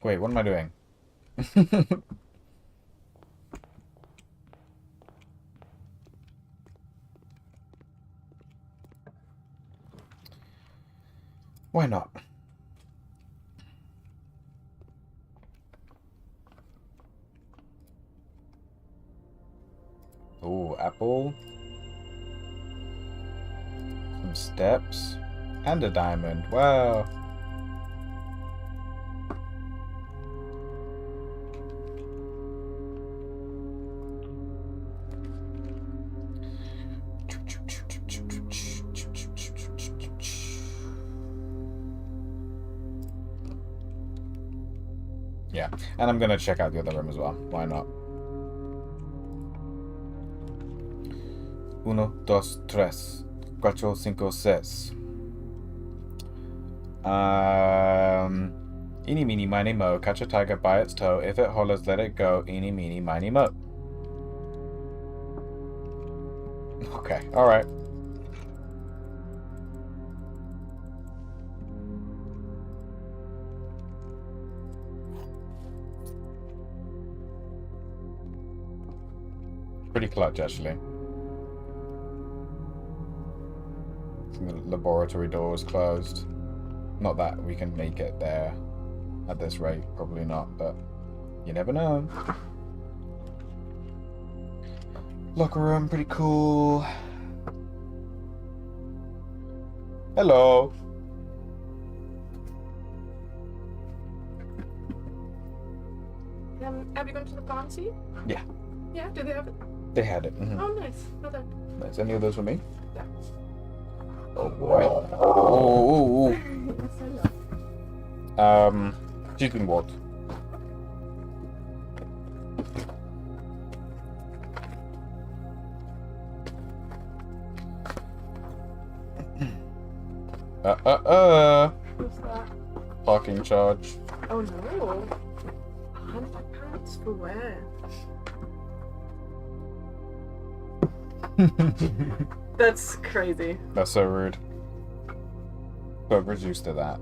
Wait, what am I doing? Why not? Oh, apple. Some steps. And a diamond. Wow. Yeah, and I'm gonna check out the other room as well. Why not? Uno, dos, tres, cuatro, cinco, seis. Eeny, meeny, miny, mo. Catch a tiger by its toe. If it hollers, let it go. Eeny, meeny, miny, mo. Okay, alright. Pretty clutch, actually. The laboratory door is closed. Not that we can make it there at this rate. Probably not, but you never know. Locker room, pretty cool. Hello.
Have you gone to the pharmacy?
Yeah.
Yeah, do they have it?
They had it. Mm-hmm.
Oh, nice. Well done.
Nice. Any of those for me?
Yeah.
Oh boy. Oh. She's been walked.
What's that?
Parking charge.
Oh no. £100 for where? That's crazy.
That's so rude. But reduced to that,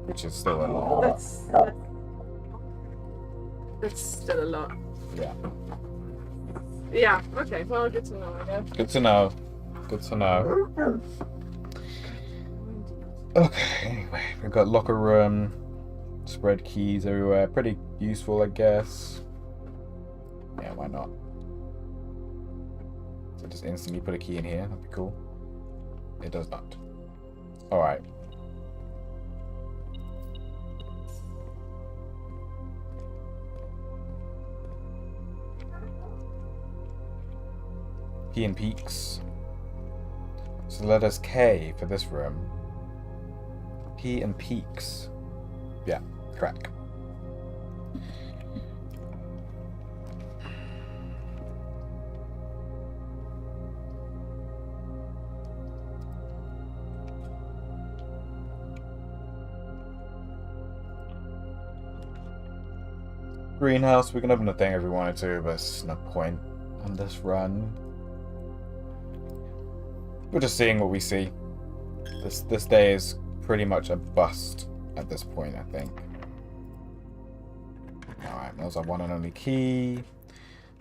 which is still a lot.
That's still a lot.
Yeah.
Yeah, okay. Well, good to know, I guess.
Good to know. Good to know. Okay, anyway, we've got locker room, spread keys everywhere. Pretty useful, I guess. Yeah, why not? So just instantly put a key in here. That'd be cool. It does not. Alright. P and peaks. So let us K for this room. P and peaks. Yeah, crack. Greenhouse, we can open the thing if we wanted to, but it's no point on this run. We're just seeing what we see. This day is pretty much a bust at this point, I think. Alright, that was our one and only key.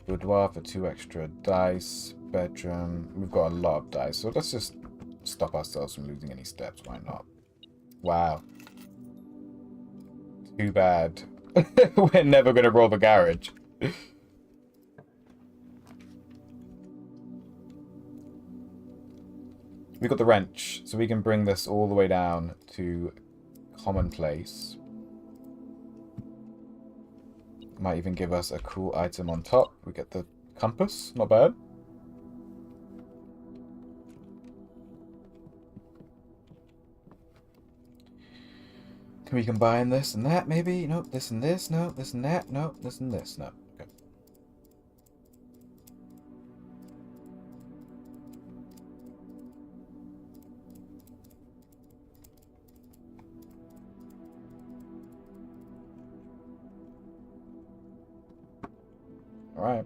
Boudoir for 2 extra dice. Bedroom. We've got a lot of dice, so let's just stop ourselves from losing any steps. Why not? Wow. Too bad. We're never going to roll the garage. We got the wrench, so we can bring this all the way down to commonplace. Might even give us a cool item on top. We get the compass, not bad. Can we combine this and that, maybe? Nope, this and this, no, this and that, no, this and this, no. Okay. Alright.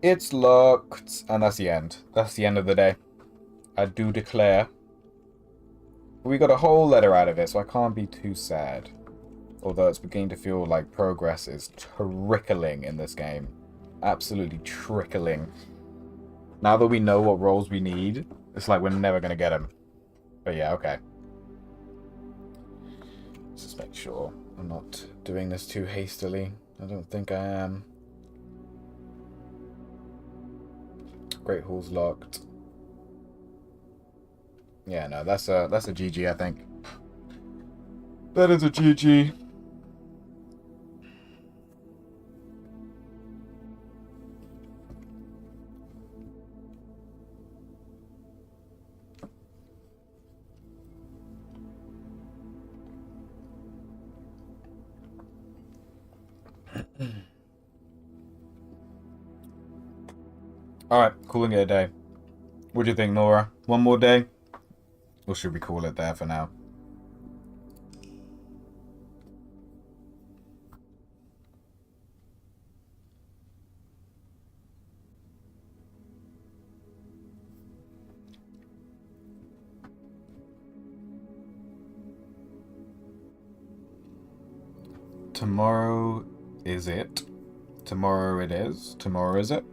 It's locked, and that's the end. That's the end of the day. I do declare. We got a whole letter out of it, so I can't be too sad. Although it's beginning to feel like progress is trickling in this game. Absolutely trickling. Now that we know what roles we need, it's like we're never going to get them. But yeah, okay. Let's just make sure I'm not doing this too hastily. I don't think I am. Great Hall's locked. Yeah, no, that's a GG, I think. That is a GG. Alright, calling it a day. What do you think, Nora? One more day? Or should we call it there for now? Tomorrow is it? Tomorrow it is? Tomorrow is it?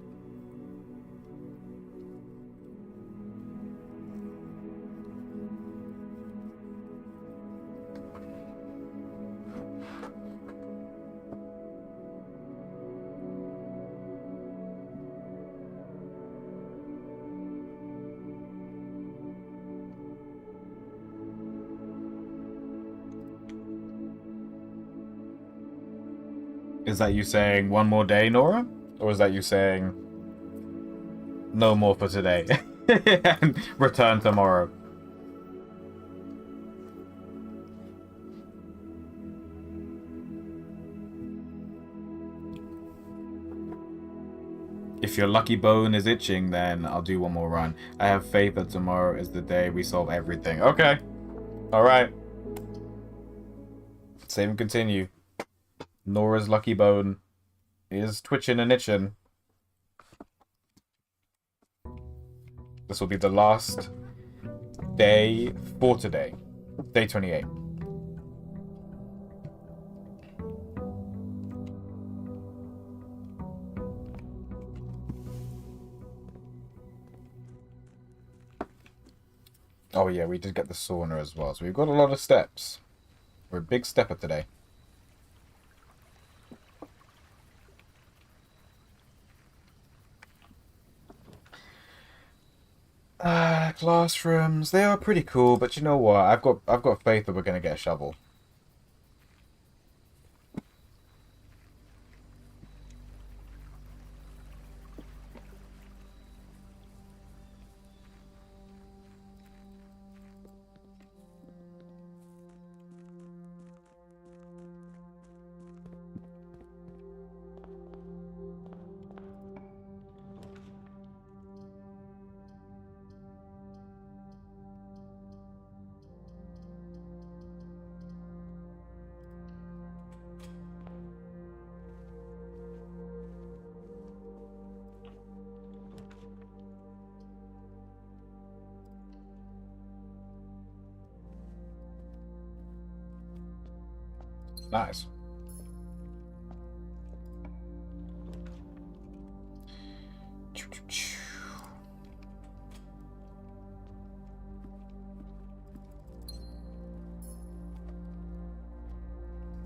Is that you saying one more day, Nora? Or is that you saying no more for today and return tomorrow? If your lucky bone is itching, then I'll do one more run. I have faith that tomorrow is the day we solve everything. Okay. Alright. Save and continue. Nora's lucky bone is twitching and itching. This will be the last day for today. Day 28. Oh yeah, we did get the sauna as well. So we've got a lot of steps. We're a big stepper today. Classrooms, they are pretty cool, but you know what? I've got faith that we're gonna get a shovel. Nice.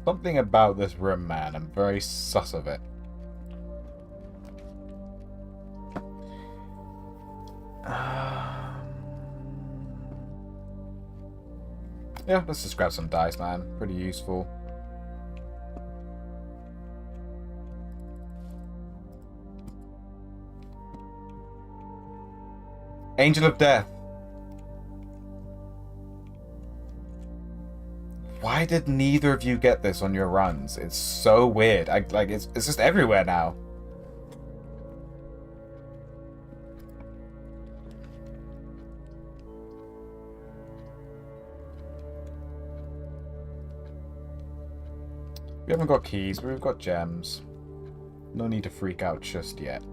Something about this room, man. I'm very sus of it. Yeah, let's just grab some dice, man. Pretty useful. Angel of Death. Why did neither of you get this on your runs? It's so weird. It's just everywhere now. We haven't got keys, but we've got gems. No need to freak out just yet.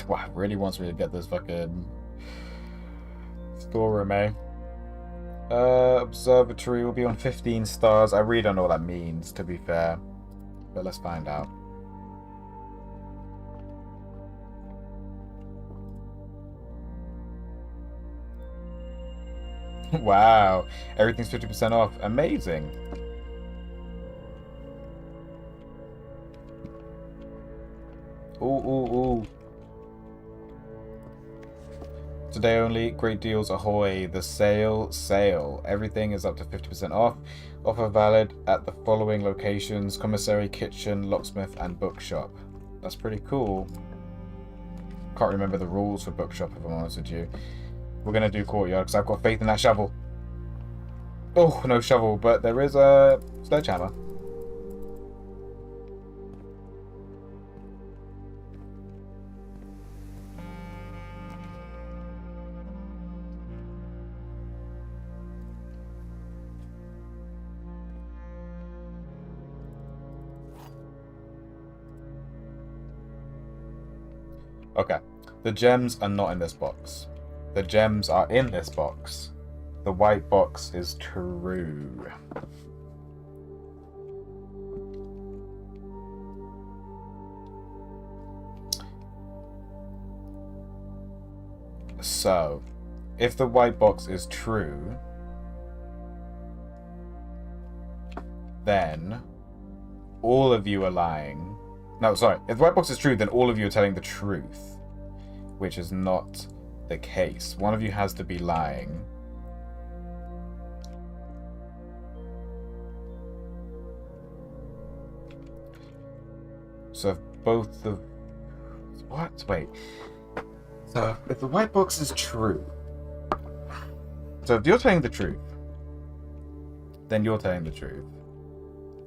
Wow, really wants me to get this fucking storeroom, eh? Observatory will be on 15 stars. I really don't know what that means, to be fair. But let's find out. Wow, everything's 50% off. Amazing. Ooh. Today only, great deals ahoy. The sale. Everything is up to 50% off. Offer valid at the following locations: commissary, kitchen, locksmith, and bookshop. That's pretty cool. Can't remember the rules for bookshop, if I'm honest with you. We're going to do courtyard because I've got faith in that shovel. Oh, no shovel, but there is a sledgehammer. Okay, the gems are not in this box. The gems are in this box. The white box is true. So, if the white box is true, then all of you are lying. No, sorry. If the white box is true, then all of you are telling the truth, which is not the case. One of you has to be lying. So if both the... What? Wait. So if the white box is true... So if you're telling the truth, then you're telling the truth.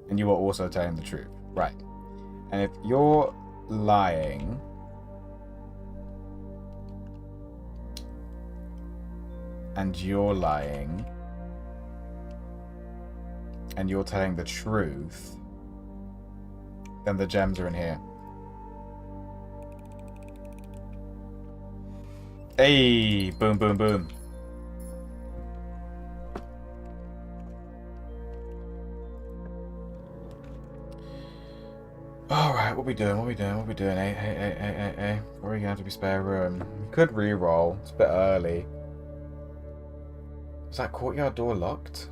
And you are also telling the truth. Right. And if you're lying... and you're lying... and you're telling the truth... then the gems are in here. Hey! Boom, boom, boom. Alright, what we doing? Hey. Where are we going to be spare room? We could re-roll. It's a bit early. Is that courtyard door locked?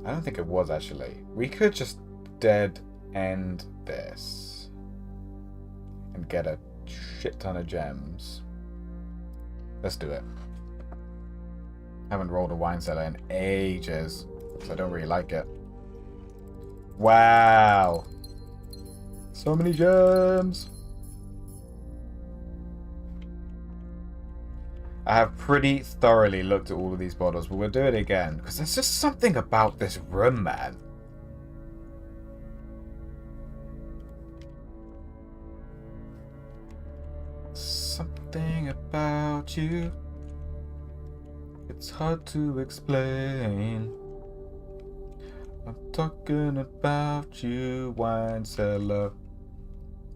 I don't think it was, actually. We could just dead end this and get a shit ton of gems. Let's do it. Haven't rolled a wine cellar in ages, so I don't really like it. Wow! So many gems! I have pretty thoroughly looked at all of these bottles, but we'll do it again, because there's just something about this room, man. Something about you, it's hard to explain. I'm talking about you, wine cellar.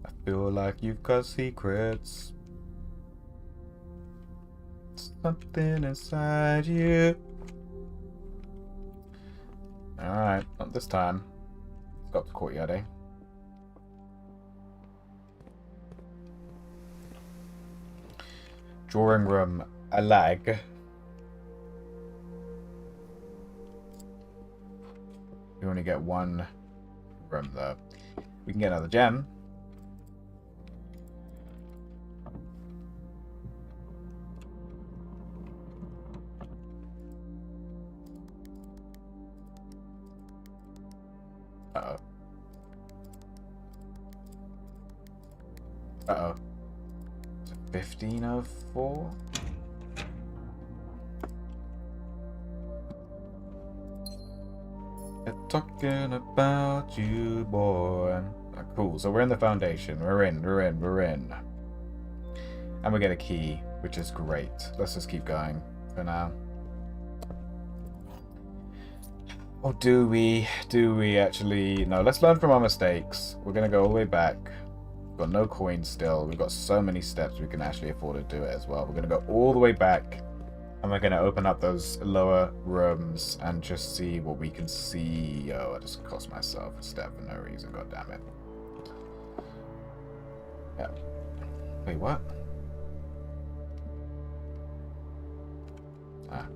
I feel like you've got secrets. Something inside you. Alright, not this time. Let's go up to courtyard, eh? Drawing room, a lag. We only get one room though. We can get another gem. Uh-oh. Uh-oh. 1504? They're talking about you, boy. Cool, so we're in the foundation. We're in. And we get a key, which is great. Let's just keep going for now. Or do we? Do we actually? No, let's learn from our mistakes. We're going to go all the way back. We've got no coins still. We've got so many steps we can actually afford to do it as well. We're going to go all the way back. And we're going to open up those lower rooms and just see what we can see. Oh, I just cost myself a step for no reason. God damn it. Yeah. Wait, what? Ah.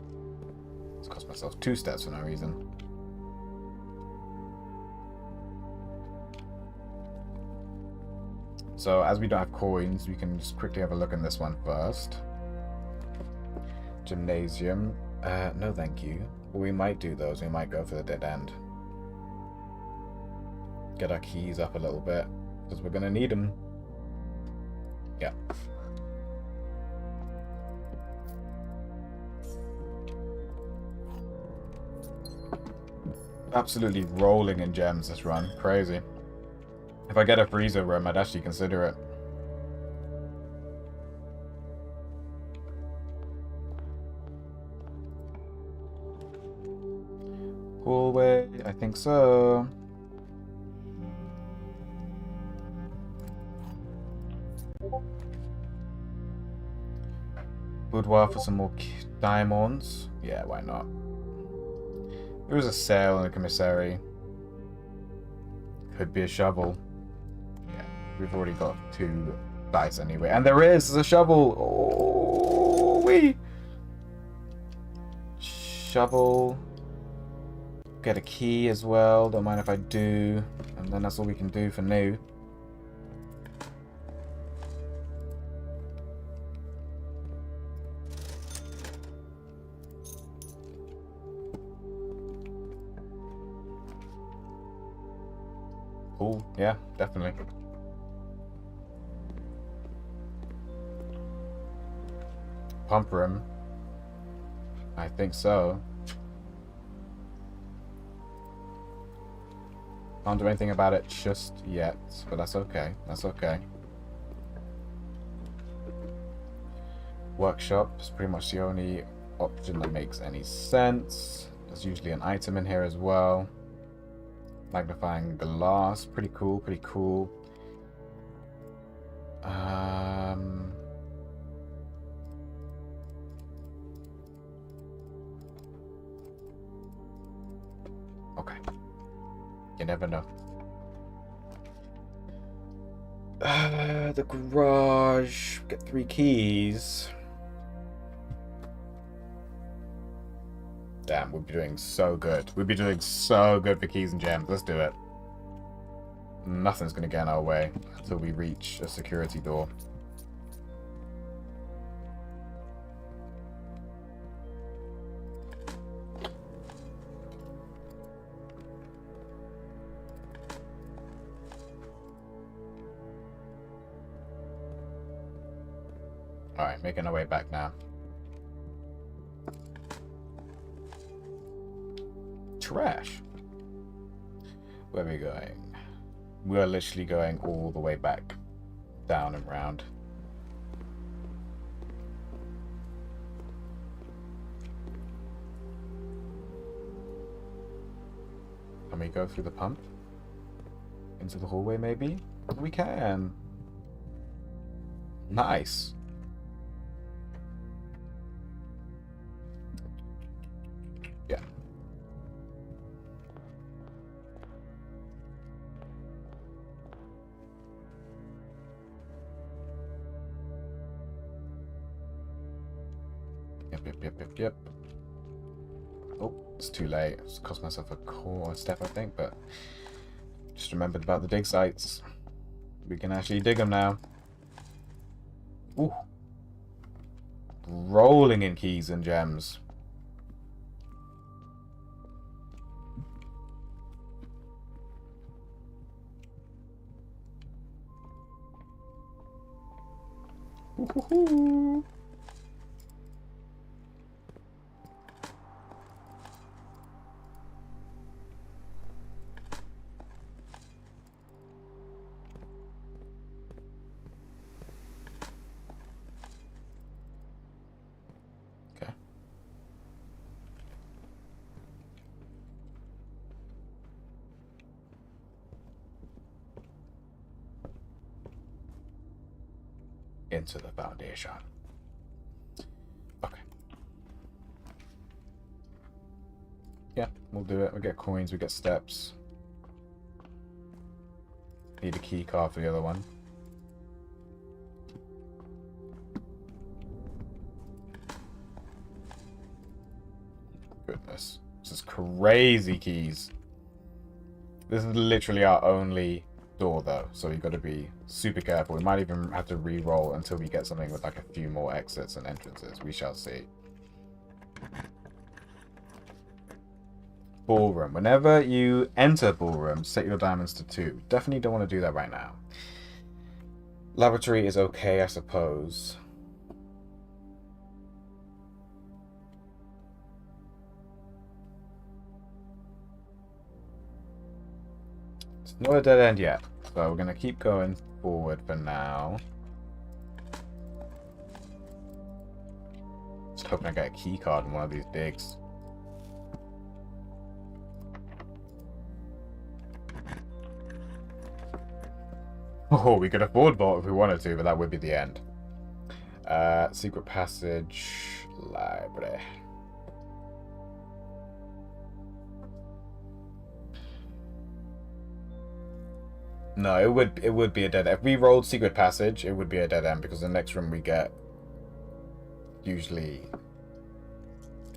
Just cost myself 2 steps for no reason. So, as we don't have coins, we can just quickly have a look in this one first. Gymnasium. No thank you. What we might do, though, is we might go for the dead end. Get our keys up a little bit, because we're going to need them. Yeah. Absolutely rolling in gems this run. Crazy. If I get a freezer room, I'd actually consider it. Hallway, I think so. Boudoir for some more diamonds. Yeah, why not? There was a sale in the commissary. Could be a shovel. Yeah, we've already got 2 dice anyway. And there's a shovel! Oh, wee! Shovel. Get a key as well. Don't mind if I do. And then that's all we can do for now. Cool. Yeah, definitely. Pump room. I think so. Can't do anything about it just yet, but that's okay. That's okay. Workshop is pretty much the only option that makes any sense. There's usually an item in here as well. Magnifying glass, pretty cool, pretty cool. Okay. You never know. The garage. Get 3 keys. Damn, we'd be doing so good. We'd be doing so good for keys and gems. Let's do it. Nothing's going to get in our way until we reach a security door. Alright, making our way back now. Trash. Where are we going? We're literally going all the way back. Down and round. Can we go through the pump? Into the hallway, maybe? We can. Nice. Yep. Oh, it's too late. It's cost myself a core step, I think, but just remembered about the dig sites. We can actually dig them now. Ooh. Rolling in keys and gems. Ooh. Okay. Into the foundation. Okay. Yeah, we'll do it. We get coins, we get steps. Need a key card for the other one. Goodness. This is crazy keys. This is literally our only door though, so you've got to be super careful. We might even have to re-roll until we get something with like a few more exits and entrances. We shall see. Ballroom. Whenever you enter ballroom, set your diamonds to 2. Definitely don't want to do that right now. Laboratory is okay, I suppose. It's not a dead end yet, so we're going to keep going forward for now. Just hoping I get a key card in one of these digs. Oh, we could afford vault if we wanted to, but that would be the end. Secret passage, library. No, it would be a dead end. If we rolled secret passage, it would be a dead end because the next room we get usually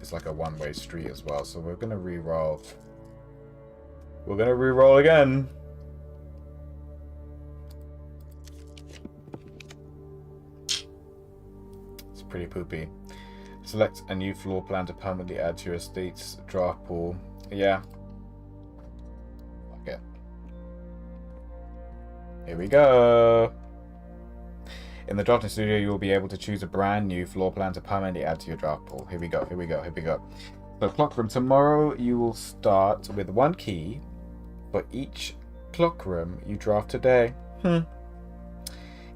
is like a one-way street as well. So we're gonna re-roll. We're gonna re-roll again. Pretty poopy. Select a new floor plan to permanently add to your estate's draft pool. Yeah. Fuck it. Here we go. In the drafting studio, you will be able to choose a brand new floor plan to permanently add to your draft pool. Here we go. So clock room. Tomorrow, you will start with 1 key for each clock room you draft today.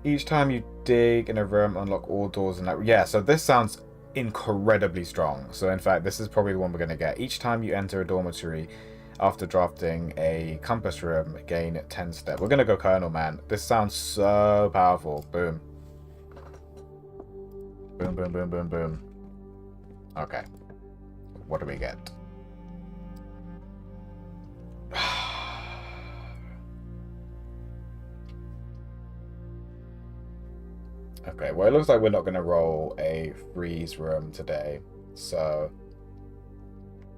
Each time you dig in a room, unlock all doors and that. Yeah, so this sounds incredibly strong. So in fact, this is probably the one we're going to get. Each time you enter a dormitory after drafting a compass room, gain 10 step. We're going to go Colonel, man. This sounds so powerful. Boom. Boom, boom, boom, boom, boom. Okay. What do we get? Okay, well, it looks like we're not going to roll a freeze room today, so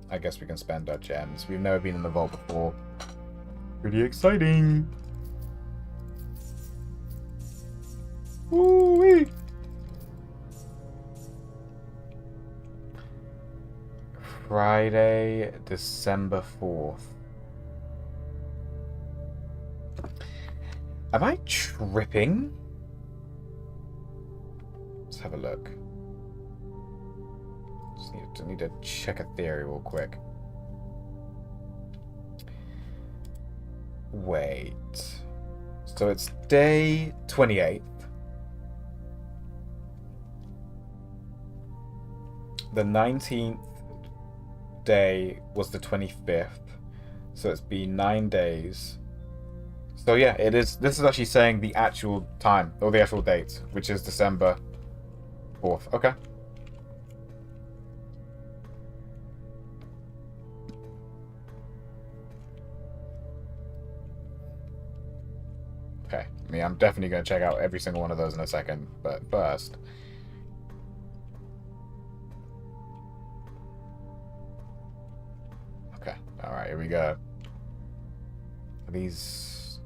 I guess we can spend our gems. We've never been in the vault before. Pretty exciting! Woo-wee! Friday, December 4th. Am I tripping? Let's have a look. Just need to check a theory real quick. Wait. So it's day 28th. The 19th day was the 25th. So it's been 9 days. So yeah, it is. This is actually saying the actual time, or the actual date, which is December 4th. Okay. Okay. I mean, I'm definitely going to check out every single one of those in a second, but first... here we go. Are these...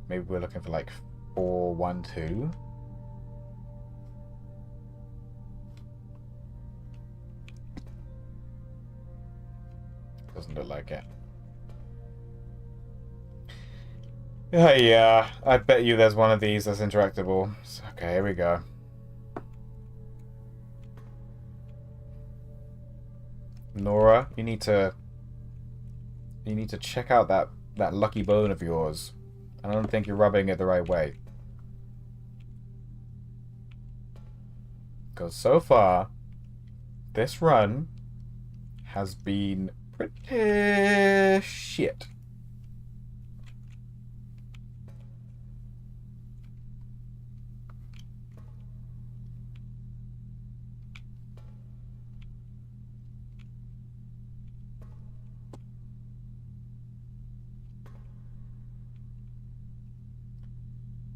Maybe we're looking for like 412. Doesn't look like it. Yeah, I bet you there's one of these that's interactable. Okay, here we go. Nora, you need to check out that lucky bone of yours. I don't think you're rubbing it the right way. Because so far, this run has been pretty shit.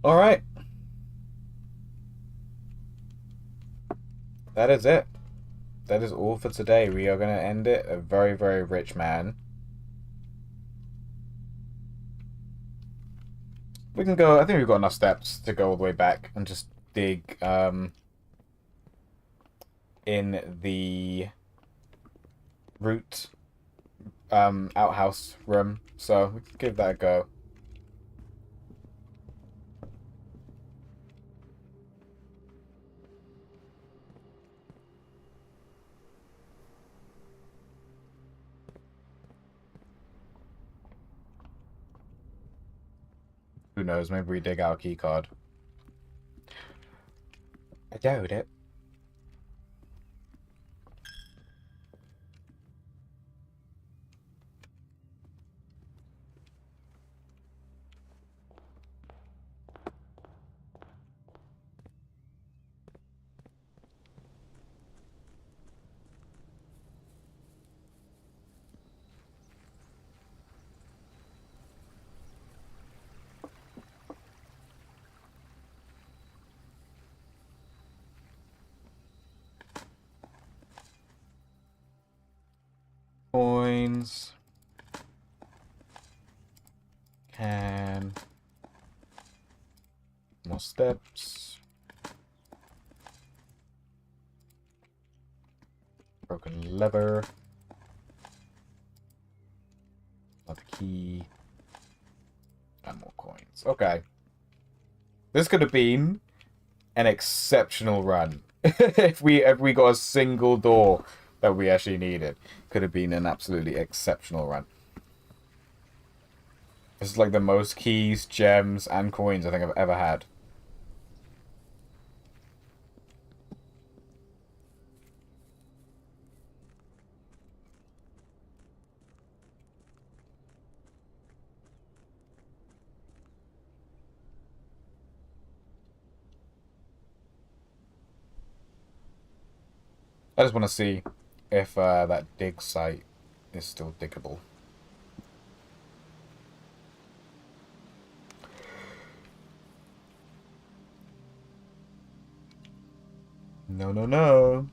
All right. That is it. That is all for today. We are going to end it. A very, very rich man. We can go... I think we've got enough steps to go all the way back and just dig in the root outhouse room. So we can give that a go. Who knows? Maybe we dig out a key card. I doubt it. Coins. Can. More steps. Broken lever. Another key. And more coins. Okay. This could have been an exceptional run. if we got a single door that we actually needed. Could have been an absolutely exceptional run. This is like the most keys, gems, and coins I think I've ever had. I just want to see if that dig site is still diggable. No, no, no.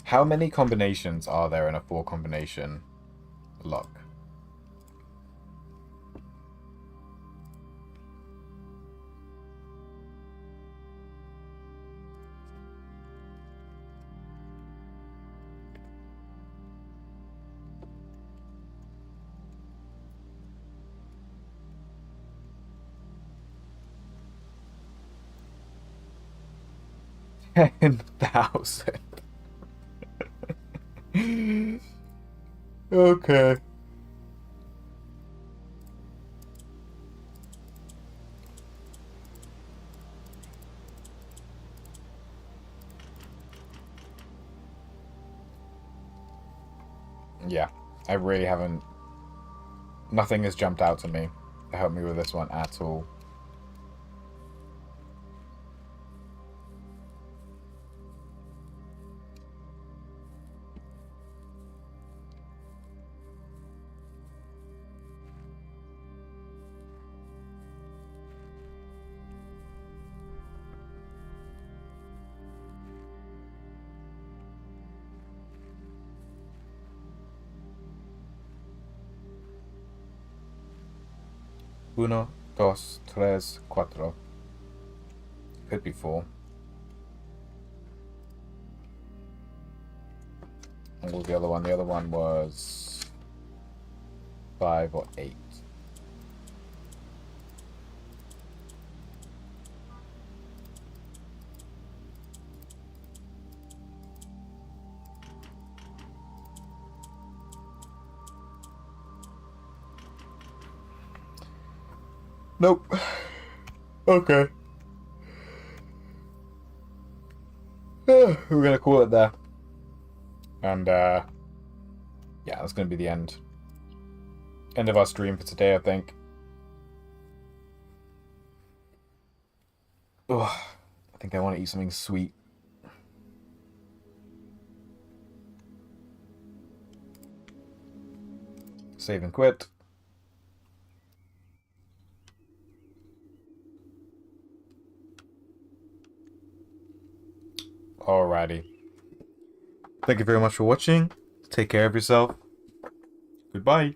How many combinations are there in a 4-combination lock? $10,000. Okay. Yeah, I really haven't... Nothing has jumped out to me to help me with this one at all. Uno, dos, tres, cuatro. Could be 4. What was the other one? The other one was 5 or 8. Nope. Okay. We're gonna call it there. And yeah, that's gonna be the end. End of our stream for today, I think. Ugh, I think I want to eat something sweet. Save and quit. Alrighty. Thank you very much for watching. Take care of yourself. Goodbye.